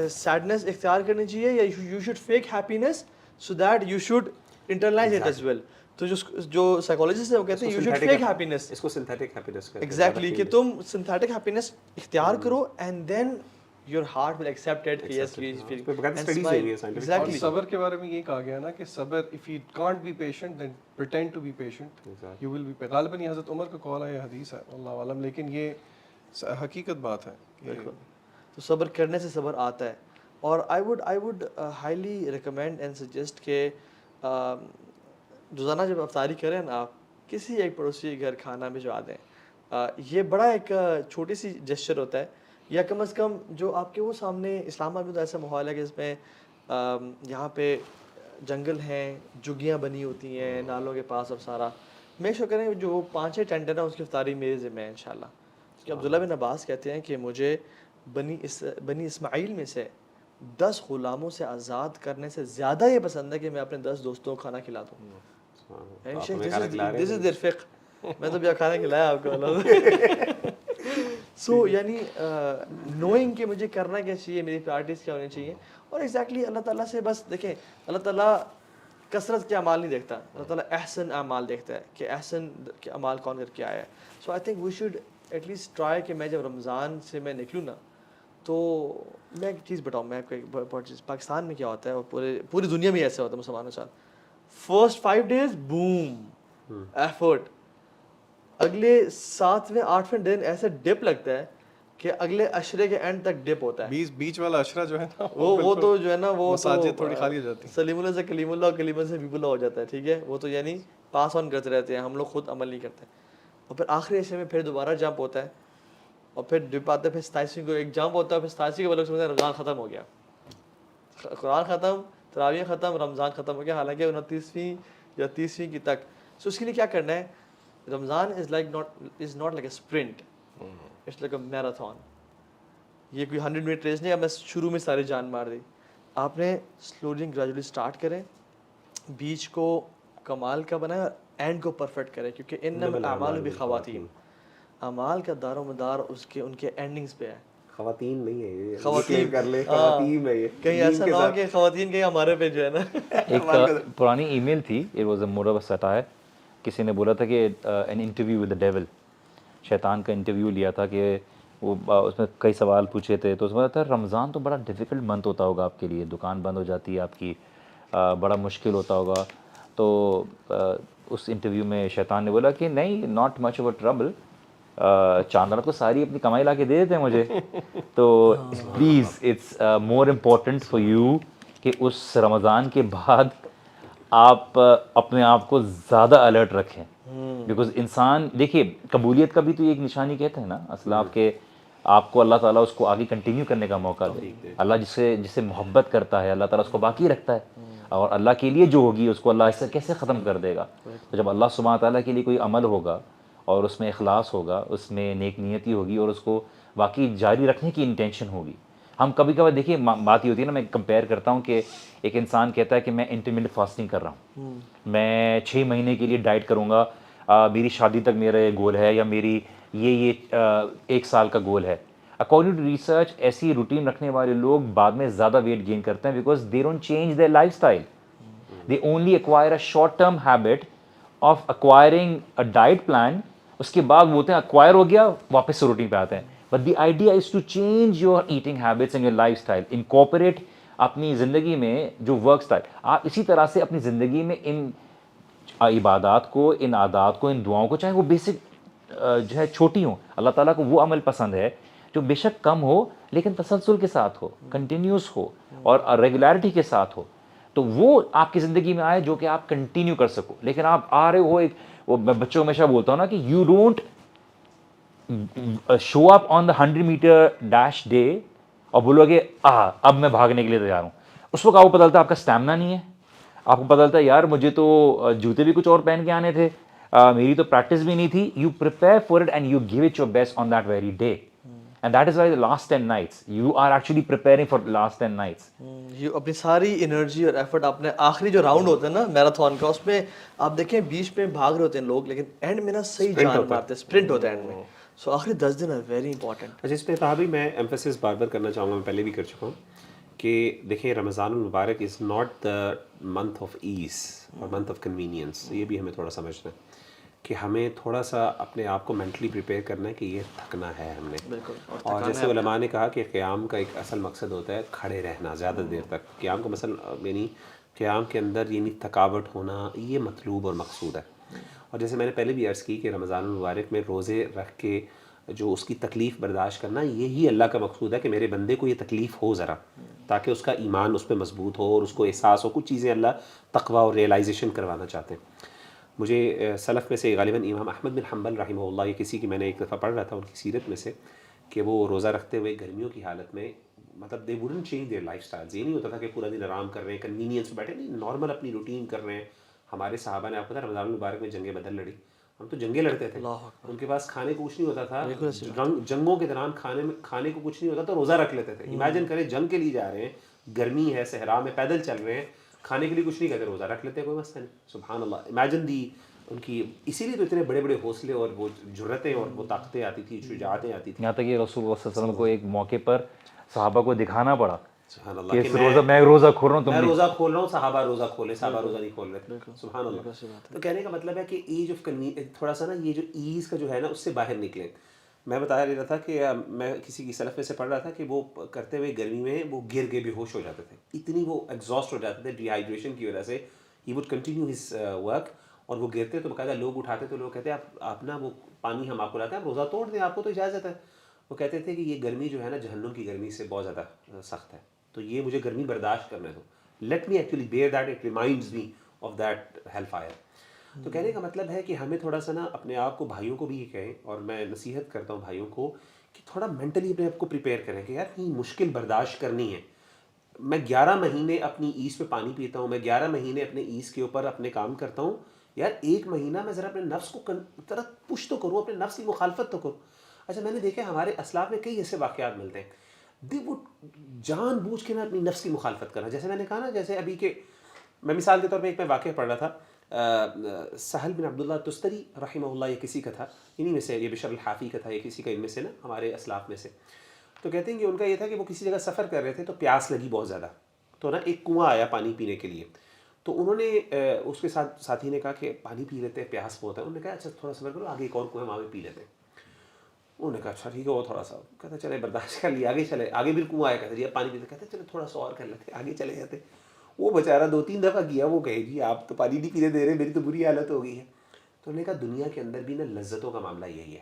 S1: سیڈنس اختیار کرنی چاہیے, یا you should fake happiness so that you should internalize it as well. تو جو سائیکالوجسٹ ہیں وہ کہتے ہیں you should fake happiness,
S3: اس کو synthetic happiness کہتے ہیں.
S1: exactly, کہ تم synthetic happiness اختیار کرو and then your heart will accept it کہ yes we feel.
S4: exactly. صبر کے بارے میں یہ کہا گیا نا کہ صبر, if you can't be patient then pretend to be patient, you will be. غالباً یہ حضرت عمر کا قول ہے, یہ حدیث ہے اللہ عالم, لیکن یہ حقیقت بات ہے.
S1: تو صبر کرنے سے صبر آتا ہے. اور I would highly recommend and suggest کہ روزانہ جب افطاری کریں نا آپ کسی ایک پڑوسی کے گھر کھانا بھجوا دیں. یہ بڑا ایک چھوٹی سی جسچر ہوتا ہے, یا کم از کم جو آپ کے وہ سامنے, اسلام آباد میں تو ایسا ماحول ہے کہ اس میں یہاں پہ جنگل ہیں, جھگیاں بنی ہوتی ہیں نالوں کے پاس, اب سارا میک شور کریں جو 5-6 ٹینٹ ہے نا اس کی افطاری میرے ذمہ ہے انشاءاللہ. کہ عبداللہ بن عباس کہتے ہیں کہ مجھے بنی اسماعیل میں سے 10 غلاموں سے آزاد کرنے سے زیادہ یہ پسند ہے کہ میں اپنے 10 دوستوں کو کھانا کھلا دوں. دس از دیئر فقہ. میں تو بیا کھانا کھلایا آپ کو. سو یعنی نوئنگ کہ مجھے کرنا کیا چاہیے, میری پرائرٹیز کیا ہونی چاہیے, اور ایگزیکٹلی اللہ تعالیٰ سے بس دیکھیں, اللہ تعالیٰ کثرت کے اعمال نہیں دیکھتا, اللہ تعالیٰ احسن اعمال دیکھتا ہے کہ احسن کے اعمال کون کر کے آیا ہے. So I think we should at least try کہ میں جب رمضان سے میں نکلوں نا, تو میں ایک چیز بتاؤں, میں آپ کو ایک بہت چیز, پاکستان میں کیا ہوتا ہے اور پوری دنیا میں ایسا ہوتا ہے مسلمانوں کے ساتھ, فرسٹ 5 days بوم ایفرٹ, اگلے 7ویں 8ویں دن ایسے ڈپ لگتا ہے کہ اگلے عشرے کے اینڈ تک ڈپ ہوتا ہے.
S4: بیچ والا عشرہ جو ہے نا
S1: وہ تو جو ہے نا وہ
S4: مساجد تھوڑی خالی ہو جاتی ہے,
S1: سلیم اللہ سے کلیم اللہ اور کلیم سے حبیب اللہ ہو جاتا ہے. ٹھیک ہے, وہ تو یعنی پاس آن کرتے رہتے ہیں, ہم لوگ خود عمل نہیں کرتے. اور پھر آخری عشرے میں پھر دوبارہ جمپ ہوتا ہے, اور پھر ڈپ آتے ہیں, پھر 27ویں کو ایک جمپ ہوتا ہے, پھر 27ویں کے بعد سمجھتے ہیں رمضان ختم ہو گیا, قرآن ختم, تراویح ختم, رمضان ختم ہو گیا, حالانکہ 29ویں یا 30ویں کی تک. سو اس کے لیے کیا کرنا ہے, Ramzan is not like a sprint, it's like a marathon. یہ کوئی 100 منٹ ریس نہیں ہے, میں شروع میں ساری جان مار دی. آپ نے سلولی گریجولی اسٹارٹ کریں, بیچ کو کمال کا بنائیں اور اینڈ کو پرفیکٹ کریں, کیونکہ انما الاعمال بخواتیم, اعمال کا دار و مدار ان کے اینڈنگز پہ ہے.
S3: خواتین نہیں ہے یہ,
S1: خواتین
S3: کر لے, خواتین ہے یہ,
S1: کہیں ایسا نہ ہو کہ خواتین کہیں ہمارے پہ جو ہے نا.
S2: ایک پرانی ای میل تھی, it was a more of satire. کسی نے بولا تھا کہ an interview with the devil, شیطان کا انٹرویو لیا تھا کہ وہ اس میں کئی سوال پوچھے تھے. تو اس میں بولا تھا رمضان تو بڑا ڈیفیکلٹ منتھ ہوتا ہوگا آپ کے لیے, دکان بند ہو جاتی ہے آپ کی, بڑا مشکل ہوتا ہوگا. تو اس انٹرویو میں شیطان نے بولا کہ نہیں, not much of a trouble, چاند رات کو ساری اپنی کمائی لا کے دے دیتے ہیں مجھے. تو please it's more important for you کہ اس رمضان کے بعد آپ اپنے آپ کو زیادہ الرٹ رکھیں. بیکاز انسان دیکھیے قبولیت کا بھی تو ایک نشانی کہتے ہیں نا اصل آپ کو اللہ تعالیٰ اس کو آگے کنٹینیو کرنے کا موقع دے. اللہ جس سے محبت کرتا ہے اللہ تعالیٰ اس کو باقی رکھتا ہے, اور اللہ کے لیے جو ہوگی اس کو اللہ اس سے کیسے ختم کر دے گا. تو جب اللہ سبحانہ تعالیٰ کے لیے کوئی عمل ہوگا اور اس میں اخلاص ہوگا, اس میں نیک نیتی ہوگی, اور اس کو واقعی جاری رکھنے کی انٹینشن ہوگی. ہم کبھی کبھار دیکھیے بات یہ ہوتی ہے نا, میں کمپیئر کرتا ہوں کہ ایک انسان کہتا ہے کہ میں انٹرمیڈیٹ فاسٹنگ کر رہا ہوں, میں 6 مہینے کے لیے ڈائٹ کروں گا, میری شادی تک میرا یہ گول ہے, یا میری یہ 1 سال کا گول ہے. اکارڈنگ ٹو ریسرچ ایسی روٹین رکھنے والے لوگ بعد میں زیادہ ویٹ گین کرتے ہیں, because they don't change their lifestyle. They only acquire a short term habit of acquiring a diet plan. اس کے بعد وہ ہوتے ہیں ایکوائر ہو گیا, واپس سے روٹین پہ آتے ہیں. But the idea is to change your eating habits and your life style, incorporate اپنی زندگی میں جو ورک اسٹائل. آپ اسی طرح سے اپنی زندگی میں ان عبادات کو, ان عادات کو, ان دعاؤں کو, چاہے وہ بیسک جو ہے چھوٹی ہوں, اللہ تعالیٰ کو وہ عمل پسند ہے جو بے شک کم ہو لیکن تسلسل کے ساتھ ہو, کنٹینیوس ہو, اور ریگولیرٹی کے ساتھ ہو, تو وہ آپ کی زندگی میں آئے جو کہ آپ کنٹینیو کر سکو. لیکن آپ آ رہے ہو ایک, وہ میں بچوں کو ہمیشہ بولتا ہوں نا کہ you don't show up on the 100 metre dash day اور بولو کہ اب میں بھاگنے کے لیے تیار ہوں. اس وقت آپ کو پتہ چلتا ہے آپ کا اسٹیمنا نہیں ہے, آپ کو پتہ چلتا ہے یار مجھے تو جوتے بھی کچھ اور پہن کے آنے تھے, میری تو پریکٹس بھی نہیں تھی. You prepare for it and you give it your best on that very day, and that is why the last 10 nights you are actually preparing for the last 10 nights.
S1: یہ اپنی ساری انرجی اور effort آپ نے آخری جو round ہوتا ہے نا میراتھن کا, اس میں آپ دیکھیں بیچ میں بھاگ رہے ہوتے ہیں لوگ, لیکن اینڈ میں نا صحیح جان مارتے ہیں, اسپرنٹ ہوتا ہے اینڈ میں. سو آخری 10 دن آر ویری امپورٹنٹ.
S3: اچھا, اس پہ کہا بھی میں ایمفیسس بار بار کرنا چاہوں گا, میں پہلے بھی کر چکا ہوں کہ دیکھیں رمضان المبارک is not the month of as اور منتھ آف کنوینئنس. یہ بھی ہمیں تھوڑا سمجھنا ہے کہ ہمیں تھوڑا سا اپنے آپ کو مینٹلی پریپیئر کرنا ہے کہ یہ تھکنا ہے ہم نے.
S1: بالکل.
S3: اور جیسے علماء نے کہا کہ قیام کا ایک اصل مقصد ہوتا ہے کھڑے رہنا زیادہ دیر تک. قیام کا مثلا یعنی قیام کے اندر یعنی تھکاوٹ ہونا, یہ مطلوب اور مقصود ہے. اور جیسے میں نے پہلے بھی عرض کی کہ رمضان المبارک میں روزے رکھ کے جو اس کی تکلیف برداشت کرنا, یہی اللہ کا مقصود ہے کہ میرے بندے کو یہ تکلیف ہو ذرا, تاکہ اس کا ایمان اس پہ مضبوط ہو اور اس کو احساس ہو. کچھ چیزیں اللہ تقویٰ اور ریئلائزیشن کروانا چاہتے ہیں. مجھے سلف میں سے غالباً امام احمد بن حنبل رحمہ اللہ, یہ کسی کی میں نے ایک دفعہ پڑھ رہا تھا ان کی سیرت میں سے, کہ وہ روزہ رکھتے ہوئے گرمیوں کی حالت میں, مطلب they wouldn't change their lifestyles. یہ نہیں ہوتا تھا کہ پورا دن آرام کر رہے ہیں, کنوینئنس پہ بیٹھے, نہیں, نارمل اپنی روٹین کر رہے ہیں. ہمارے صحابہ نے, آپ کو پتہ ہے رمضان المبارک میں جنگ بدر لڑی, ہم تو جنگیں لڑتے تھے, ان کے پاس کھانے کو کچھ نہیں ہوتا تھا. جنگوں کے دوران کھانے کو کچھ نہیں ہوتا تو روزہ رکھ لیتے تھے. امیجن کریں جنگ کے لیے جا رہے ہیں, گرمی ہے, صحرا میں پیدل چل رہے ہیں, کھانے کے لیے کچھ نہیں کہتے, روزہ رکھ لیتے ہیں, کوئی مسئلہ نہیں. سبحان اللہ, امیجن دی ان کی. اسی لیے تو اتنے بڑے بڑے حوصلے اور وہ جرتیں اور وہ طاقتیں آتی تھی, شجاعتیں آتی تھیں.
S2: یہاں تک کہ رسول اللہ صلی اللہ علیہ وسلم کو ایک موقع پر صحابہ کو دکھانا پڑا
S3: سبحان اللہ
S2: کہ میں روزہ کھول رہا ہوں,
S3: میں روزہ کھول رہا ہوں, صحابہ روزہ کھولے, صحابہ روزہ نہیں کھول رہے تھے. سبحان اللہ. تو کہنے کا مطلب ہے کہ ایج آف تھوڑا سا نا یہ جو ایز کا جو ہے نا اس سے باہر نکلیں. میں بتا رہا تھا کہ میں کسی کی سلف میں سے پڑھ رہا تھا کہ وہ کرتے ہوئے گرمی میں وہ گر کے بے ہوش ہو جاتے تھے, اتنی وہ ایگزاسٹ ہو جاتے تھے ڈی ہائیڈریشن کی وجہ سے. He would continue his work, اور وہ گرتے تو باقاعدہ لوگ اٹھاتے تو لوگ کہتے ہیں آپ نا وہ پانی ہم آپ کو لاتے ہیں, آپ روزہ توڑ دیں, آپ کو تو اجازت ہے. وہ کہتے تھے کہ یہ گرمی جو ہے نا جہنم کی گرمی سے بہت زیادہ سخت ہے, تو یہ مجھے گرمی برداشت کرنے دو, let me actually bear that, it reminds me of that hell fire. تو کہنے کا مطلب ہے کہ ہمیں تھوڑا سا نا اپنے آپ کو, بھائیوں کو بھی یہ کہیں, اور میں نصیحت کرتا ہوں بھائیوں کو کہ تھوڑا مینٹلی اپنے آپ کو پریپیئر کریں کہ یار یہ مشکل برداشت کرنی ہے. میں 11 مہینے اپنی ایز پہ پانی پیتا ہوں, میں 11 مہینے اپنے ایز کے اوپر اپنے کام کرتا ہوں, یار 1 مہینہ میں ذرا اپنے نفس کو ذرا پش تو کروں, اپنے نفس کی مخالفت تو کروں. اچھا, میں نے دیکھا ہمارے اسلاف میں کئی ایسے واقعات ملتے ہیں, دی وہ جان بوجھ کے نا اپنی نفس کی مخالفت کرنا. جیسے میں نے کہا نا, جیسے ابھی کہ میں مثال کے طور پہ ایک میں واقعہ پڑھ رہا تھا, سہل بن عبداللہ تستری رحمہ اللہ, یہ کسی کا تھا, انہی میں سے, یہ بشر الحافی کا تھا, یہ کسی کا ان میں سے نا ہمارے اسلاف میں سے. تو کہتے ہیں کہ ان کا یہ تھا کہ وہ کسی جگہ سفر کر رہے تھے تو پیاس لگی بہت زیادہ, تو نا ایک کنواں آیا پانی پینے کے لیے. تو انہوں نے اس کے ساتھی نے کہا کہ پانی پی لیتے ہیں, پیاس بہت ہے. انہوں نے کہا اچھا تھوڑا سفر کرو, آگے ایک اور کنواں, وہاں پہ پی لیتے ہیں. انہوں نے کہا اچھا ٹھیک ہے, وہ تھوڑا سا, کہتے چلے برداشت کر لیا, آگے چلے, آگے بھی کنواں آیا, کہتے جی پانی پیتے, کہتے چلے تھوڑا سا اور کر لیتے, آگے چلے جاتے. وہ بیچارہ 2-3 دفعہ کیا, وہ کہے جی آپ تو پانی نہیں پینے دے رہے, میری تو بری حالت ہو گئی ہے. تو انہوں نے کہا دنیا کے اندر بھی نا لذتوں کا معاملہ یہی ہے,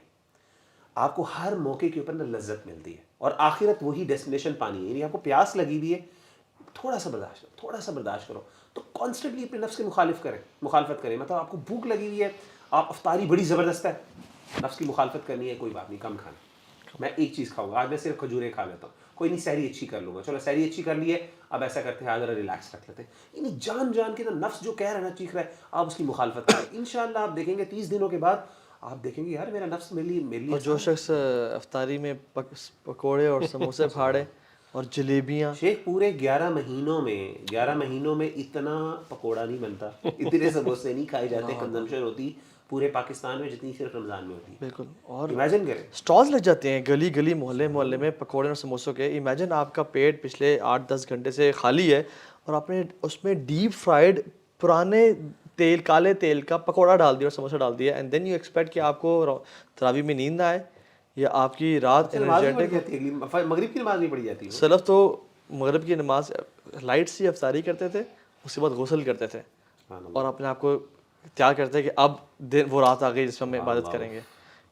S3: آپ کو ہر موقع کے اوپر نا لذت ملتی ہے, اور آخرت وہی ڈیسٹینیشن پانی ہے. یعنی آپ کو پیاس لگی ہوئی ہے, تھوڑا سا برداشت کرو, تھوڑا سا برداشت کرو. تو کانسٹنٹلی اپنے نفس کی مخالفت کریں. مطلب آپ کو بھوک لگی ہوئی ہے, آپ افطاری بڑی زبردست ہے, نفس کی مخالفت کرنی ہے, کوئی بات نہیں, کم کھانا. میں ایک چیز کھاؤں گا آج, میں صرف کھجوریں کھا لیتا ہوں, کوئی نہیں, سحری اچھی کر لوں گا, چلو سحری اچھی کر لی ہے, اب ایسا کرتے ہیں آج ذرا ریلیکس رکھ لیتے ہیں. یعنی جان کے نا نفس جو کہہ رہا ہے نا, چیخ رہا ہے, آپ اس کی مخالفت کریں. انشاءاللہ آپ دیکھیں گے 30 دنوں کے بعد آپ دیکھیں گے یار میرا نفس میرے لیے
S1: اور جو شخص افطاری میں پکوڑے اور سموسے پھاڑے اور جلیبیاں،
S3: شیخ پورے 11 مہینوں میں اتنا پکوڑا نہیں بنتا، اتنے سموسے نہیں کھائے جاتے، کنزمپشن ہوتی پورے پاکستان میں جتنی صرف رمضان میں ہوتی ہے.
S1: بالکل. اور
S3: امیجن کریں
S1: اسٹالز لگ جاتے ہیں گلی گلی محلے محلے میں پکوڑے اور سموسوں کے. امیجن آپ کا پیٹ پچھلے 8-10 گھنٹے سے خالی ہے اور آپ نے اس میں ڈیپ فرائیڈ پرانے تیل، کالے تیل کا پکوڑا ڈال دیا اور سموسہ ڈال دیا، اینڈ دین یو ایکسپیکٹ کہ آپ کو تراویح میں نیند نہ آئے یا آپ کی رات انرجیٹک.
S3: مغرب کی نماز نہیں پڑھی جاتی.
S1: سلف تو مغرب کی نماز لائٹ سی افطاری کرتے تھے، اس کے بعد غسل کرتے تھے اور اپنے آپ کو تیار کرتے ہیں کہ اب دن وہ رات آ گئی جس میں ہم عبادت کریں گے.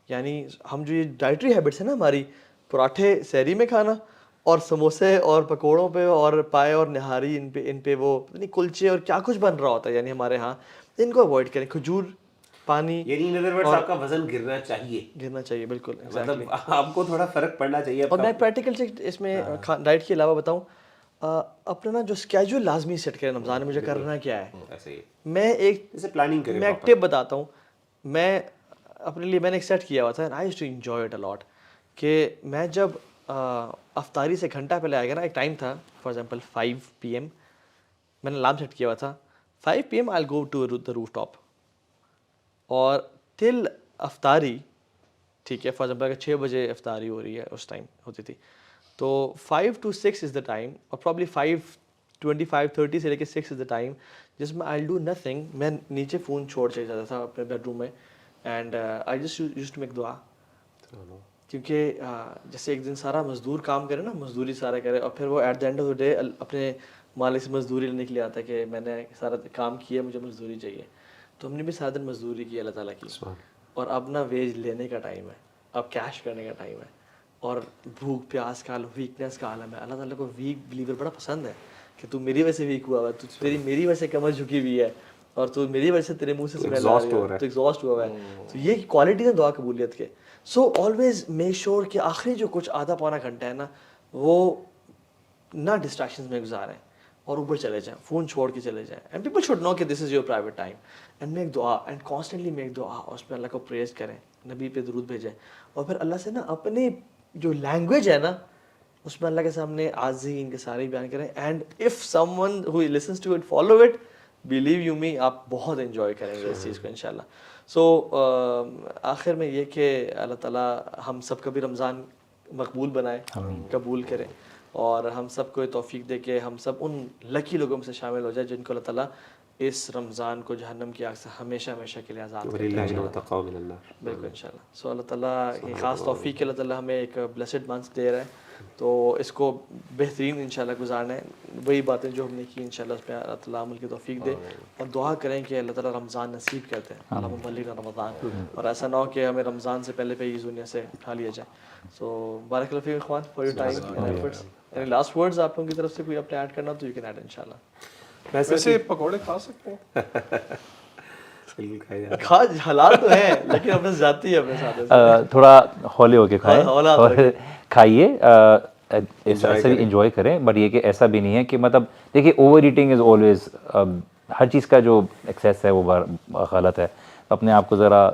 S1: یعنی ہم جو یہ ڈائٹری ہیبٹس ہیں نا ہماری، پراٹھے سحری میں کھانا اور سموسے اور پکوڑوں پہ اور پائے اور نہاری، ان پہ وہ کلچے اور کیا کچھ بن رہا ہوتا ہے یعنی ہمارے ہاں، ان کو اوائڈ کریں. کھجور، پانی،
S3: یعنی ان ادر ورڈز آپ کا وزن گرنا چاہیے.
S1: بالکل.
S3: مطلب آپ کو تھوڑا فرق پڑنا چاہیے.
S1: اور میں پریکٹیکل سے اس میں ڈائٹ کے علاوہ بتاؤں، اپنا نا جو اسکیجول لازمی سیٹ کریں رمضان میں مجھے کرنا کیا ہے. میں ایک ایک ٹپ بتاتا ہوں. میں اپنے لیے میں نے ایک سیٹ کیا ہوا تھا، I used to enjoy it a lot, کہ میں جب افطاری سے گھنٹہ پہلے آئے گا نا، ایک ٹائم تھا فار ایگزامپل 5 PM، میں نے الارم سیٹ کیا ہوا تھا 5 PM I go to the rooftop, اور ٹل افطاری، ٹھیک ہے، فار ایگزامپل اگر 6 بجے افطاری ہو رہی ہے، اس ٹائم ہوتی تھی، تو 5 to 6 از دا ٹائم، اور پرابلی 5:25-30 سے لے کے 6 از دا ٹائم جس میں آئی ڈو نتھنگ. میں نیچے فون چھوڑ چلا جاتا تھا اپنے بیڈ روم میں، and I just used to make دعا. کیونکہ جیسے ایک دن سارا مزدور کام کرے نا، مزدوری سارا کرے، اور پھر وہ at the end of the day اپنے مالک سے مزدوری لینے کے لیے آتا ہے کہ میں نے سارا کام کیا، مجھے مزدوری چاہیے. تو ہم نے بھی سارا دن مزدوری کی اللہ تعالیٰ کی، اور اب نا ویج لینے کا ٹائم ہے، اب کیش کرنے کا ٹائم ہے، اور بھوک پیاس کا عالم، ویکنیس کا عالم ہے. اللہ تعالیٰ کو ویک بلیور بڑا پسند ہے کہ تو میری وجہ سے ویک ہوا ہے، تو میری وجہ سے کمر جھکی ہوئی ہے، اور تو میری وجہ سے تیرے منہ سے اسمیل آ رہی ہے، تو ایگزاسٹ ہوا ہے. تو یہ کوالٹیز ہیں دعا قبولیت کے. سو آلویز میک شیور کہ آخری جو کچھ آدھا پونا گھنٹہ ہے نا، وہ نہ ڈسٹریکشنز میں گزاریں اور اوپر چلے جائیں، فون چھوڑ کے چلے جائیں. اینڈ پیپل شوڈ نو کہ this is your private time, and make dua, and constantly make dua, اور اس پہ اللہ کو پریز کریں، نبی پہ درود بھیجیں، اور پھر اللہ سے نا اپنی جو لینگویج ہے نا اس میں اللہ کے سامنے عاجزی ان کے سارے بیان کریں. And if someone who listens to it follow it, believe you me, آپ بہت انجوائے کریں گے اس چیز کو انشاءاللہ. سو آخر میں یہ کہ اللہ تعالیٰ ہم سب کا بھی رمضان مقبول بنائے، قبول کرے، اور ہم سب کو یہ توفیق دے کہ ہم سب ان لکی لوگوں میں سے شامل ہو جائے جن کو اللہ تعالیٰ اس رمضان کو جہنم کی آگ سے ہمیشہ ہمیشہ کے لیے آزاد کرے. بالکل انشاءاللہ. سو اللہ تعالیٰ یہ خاص توفیق کہ اللہ تعالیٰ ہمیں ایک بلیسڈ منتھ دے رہا ہے، تو اس کو بہترین انشاءاللہ گزارنا ہے. وہی باتیں جو ہم نے کی انشاءاللہ اس پہ اللہ تعالیٰ عمل کی توفیق دے، اور دعا کریں کہ اللہ تعالیٰ رمضان نصیب کرتے ہیں، اللہم بلغنا رمضان، اور ایسا نہ ہو کہ ہمیں رمضان سے پہلے اس دنیا سے اٹھا لیا جائے. سو بارک اللہ فیکم اخوان for your time and efforts. Any last words آپ لوگوں کی طرف سے کوئی اپنے ایڈ کرنا تو یو کین ایڈ انشاءاللہ.
S4: ویسے پکوڑے کھا سکتے ہیں،
S1: کھا حلال تو ہیں لیکن اپنے ذاتی ہے، اپنے ساتھ
S2: تھوڑا ہولے ہو کے کھائیں، کھائیے، ایسا بھی انجوائے کریں، بٹ یہ کہ ایسا بھی نہیں ہے کہ مطلب دیکھیے اوور ایٹنگ از آلویز، ہر چیز کا جو ایکسیس ہے وہ غلط ہے. اپنے آپ کو ذرا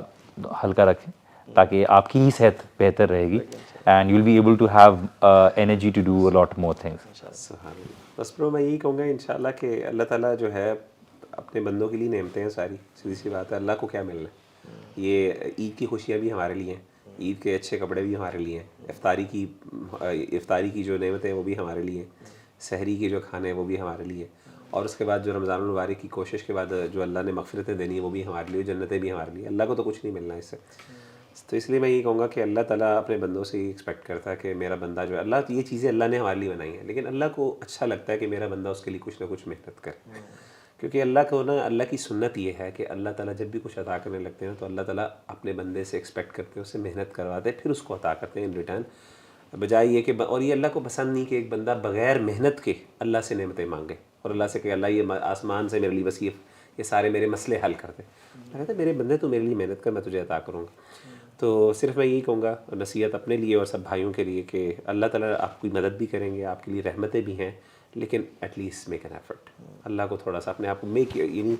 S2: ہلکا رکھیں تاکہ آپ کی ہی صحت بہتر رہے گی، and you will be able to have energy to do lot more things.
S3: بس برو میں یہی کہوں گا انشاءاللہ کہ اللہ تعالیٰ جو ہے اپنے بندوں کے لیے نعمتیں ہیں ساری، سیدھی سی بات ہے. اللہ کو کیا ملنا ہے؟ یہ عید کی خوشیاں بھی ہمارے لیے ہیں، عید کے اچھے کپڑے بھی ہمارے لیے ہیں، افطاری کی جو نعمتیں ہیں وہ بھی ہمارے لیے ہیں، سحری کے جو کھانے ہیں وہ بھی ہمارے لیے، اور اس کے بعد جو رمضان المبارک کی کوشش کے بعد جو اللہ نے مغفرتیں دینی ہیں وہ بھی ہمارے لیے، جنتیں بھی ہمارے لیے. اللہ کو تو کچھ نہیں ملنا اس سے. تو اس لیے میں یہ کہوں گا کہ اللہ تعالیٰ اپنے بندوں سے یہ ایکسپیکٹ کرتا ہے کہ میرا بندہ جو ہے، اللہ یہ چیزیں اللہ نے ہمارے لیے بنائی ہیں، لیکن اللہ کو اچھا لگتا ہے کہ میرا بندہ اس کے لیے کچھ نہ کچھ محنت کرے. کیونکہ اللہ کو نا، اللہ کی سنت یہ ہے کہ اللہ تعالیٰ جب بھی کچھ عطا کرنے لگتے ہیں تو اللہ تعالیٰ اپنے بندے سے ایکسپیکٹ کرتے ہیں، اس سے محنت کرواتے ہیں، پھر اس کو عطا کرتے ہیں ان ریٹرن، بجائے یہ کہ اور یہ اللہ کو پسند نہیں کہ ایک بندہ بغیر محنت کے اللہ سے نعمتیں مانگے اور اللہ سے کہ اللہ یہ آسمان سے میرے لیے بس یہ سارے میرے مسئلے حل کر دے. کہتے ہیں میرے بندے تو میرے لیے محنت کر، میں تجھے عطا کروں گا. تو صرف میں یہی کہوں گا نصیحت اپنے لیے اور سب بھائیوں کے لیے کہ اللہ تعالیٰ آپ کی مدد بھی کریں گے, آپ کے لیے رحمتیں بھی ہیں, لیکن at least make an effort. Allah کو تھوڑا سا اپنے آپ کو یعنی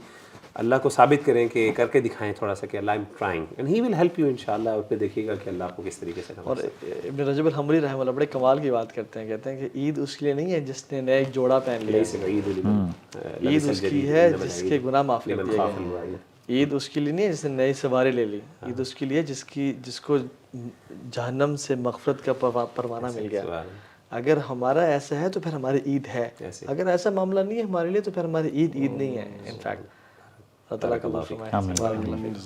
S3: اللہ کو ثابت کریں کہ کر کے دکھائیں تھوڑا سا کہ Allah am trying and he will help you انشاءاللہ. اور پھر دیکھیے گا کہ اللہ آپ کو کس طریقے سے
S1: اور ابن رجب الحنبلی رحمہ اللہ بڑے کمال کی بات کرتے ہیں, کہتے ہیں کہ عید اس کے لیے نہیں ہے جس نے نئے ایک جوڑا پہن لیا, عید اس کی ہے جس کے گناہ معاف کر دیے گئے. عید اس کے لیے نہیں ہے جس نے نئی سواری لے لی, عید اس کے لیے جس کو جہنم سے مغفرت کا پروانہ مل گیا. اگر ہمارا ایسا ہے تو پھر ہماری عید ہے, اگر ایسا معاملہ نہیں ہے ہمارے لیے تو پھر ہماری عید نہیں ہے. انفیکٹ اللہ تعالیٰ کا معاف فرمائے.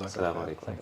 S3: السلام علیکم.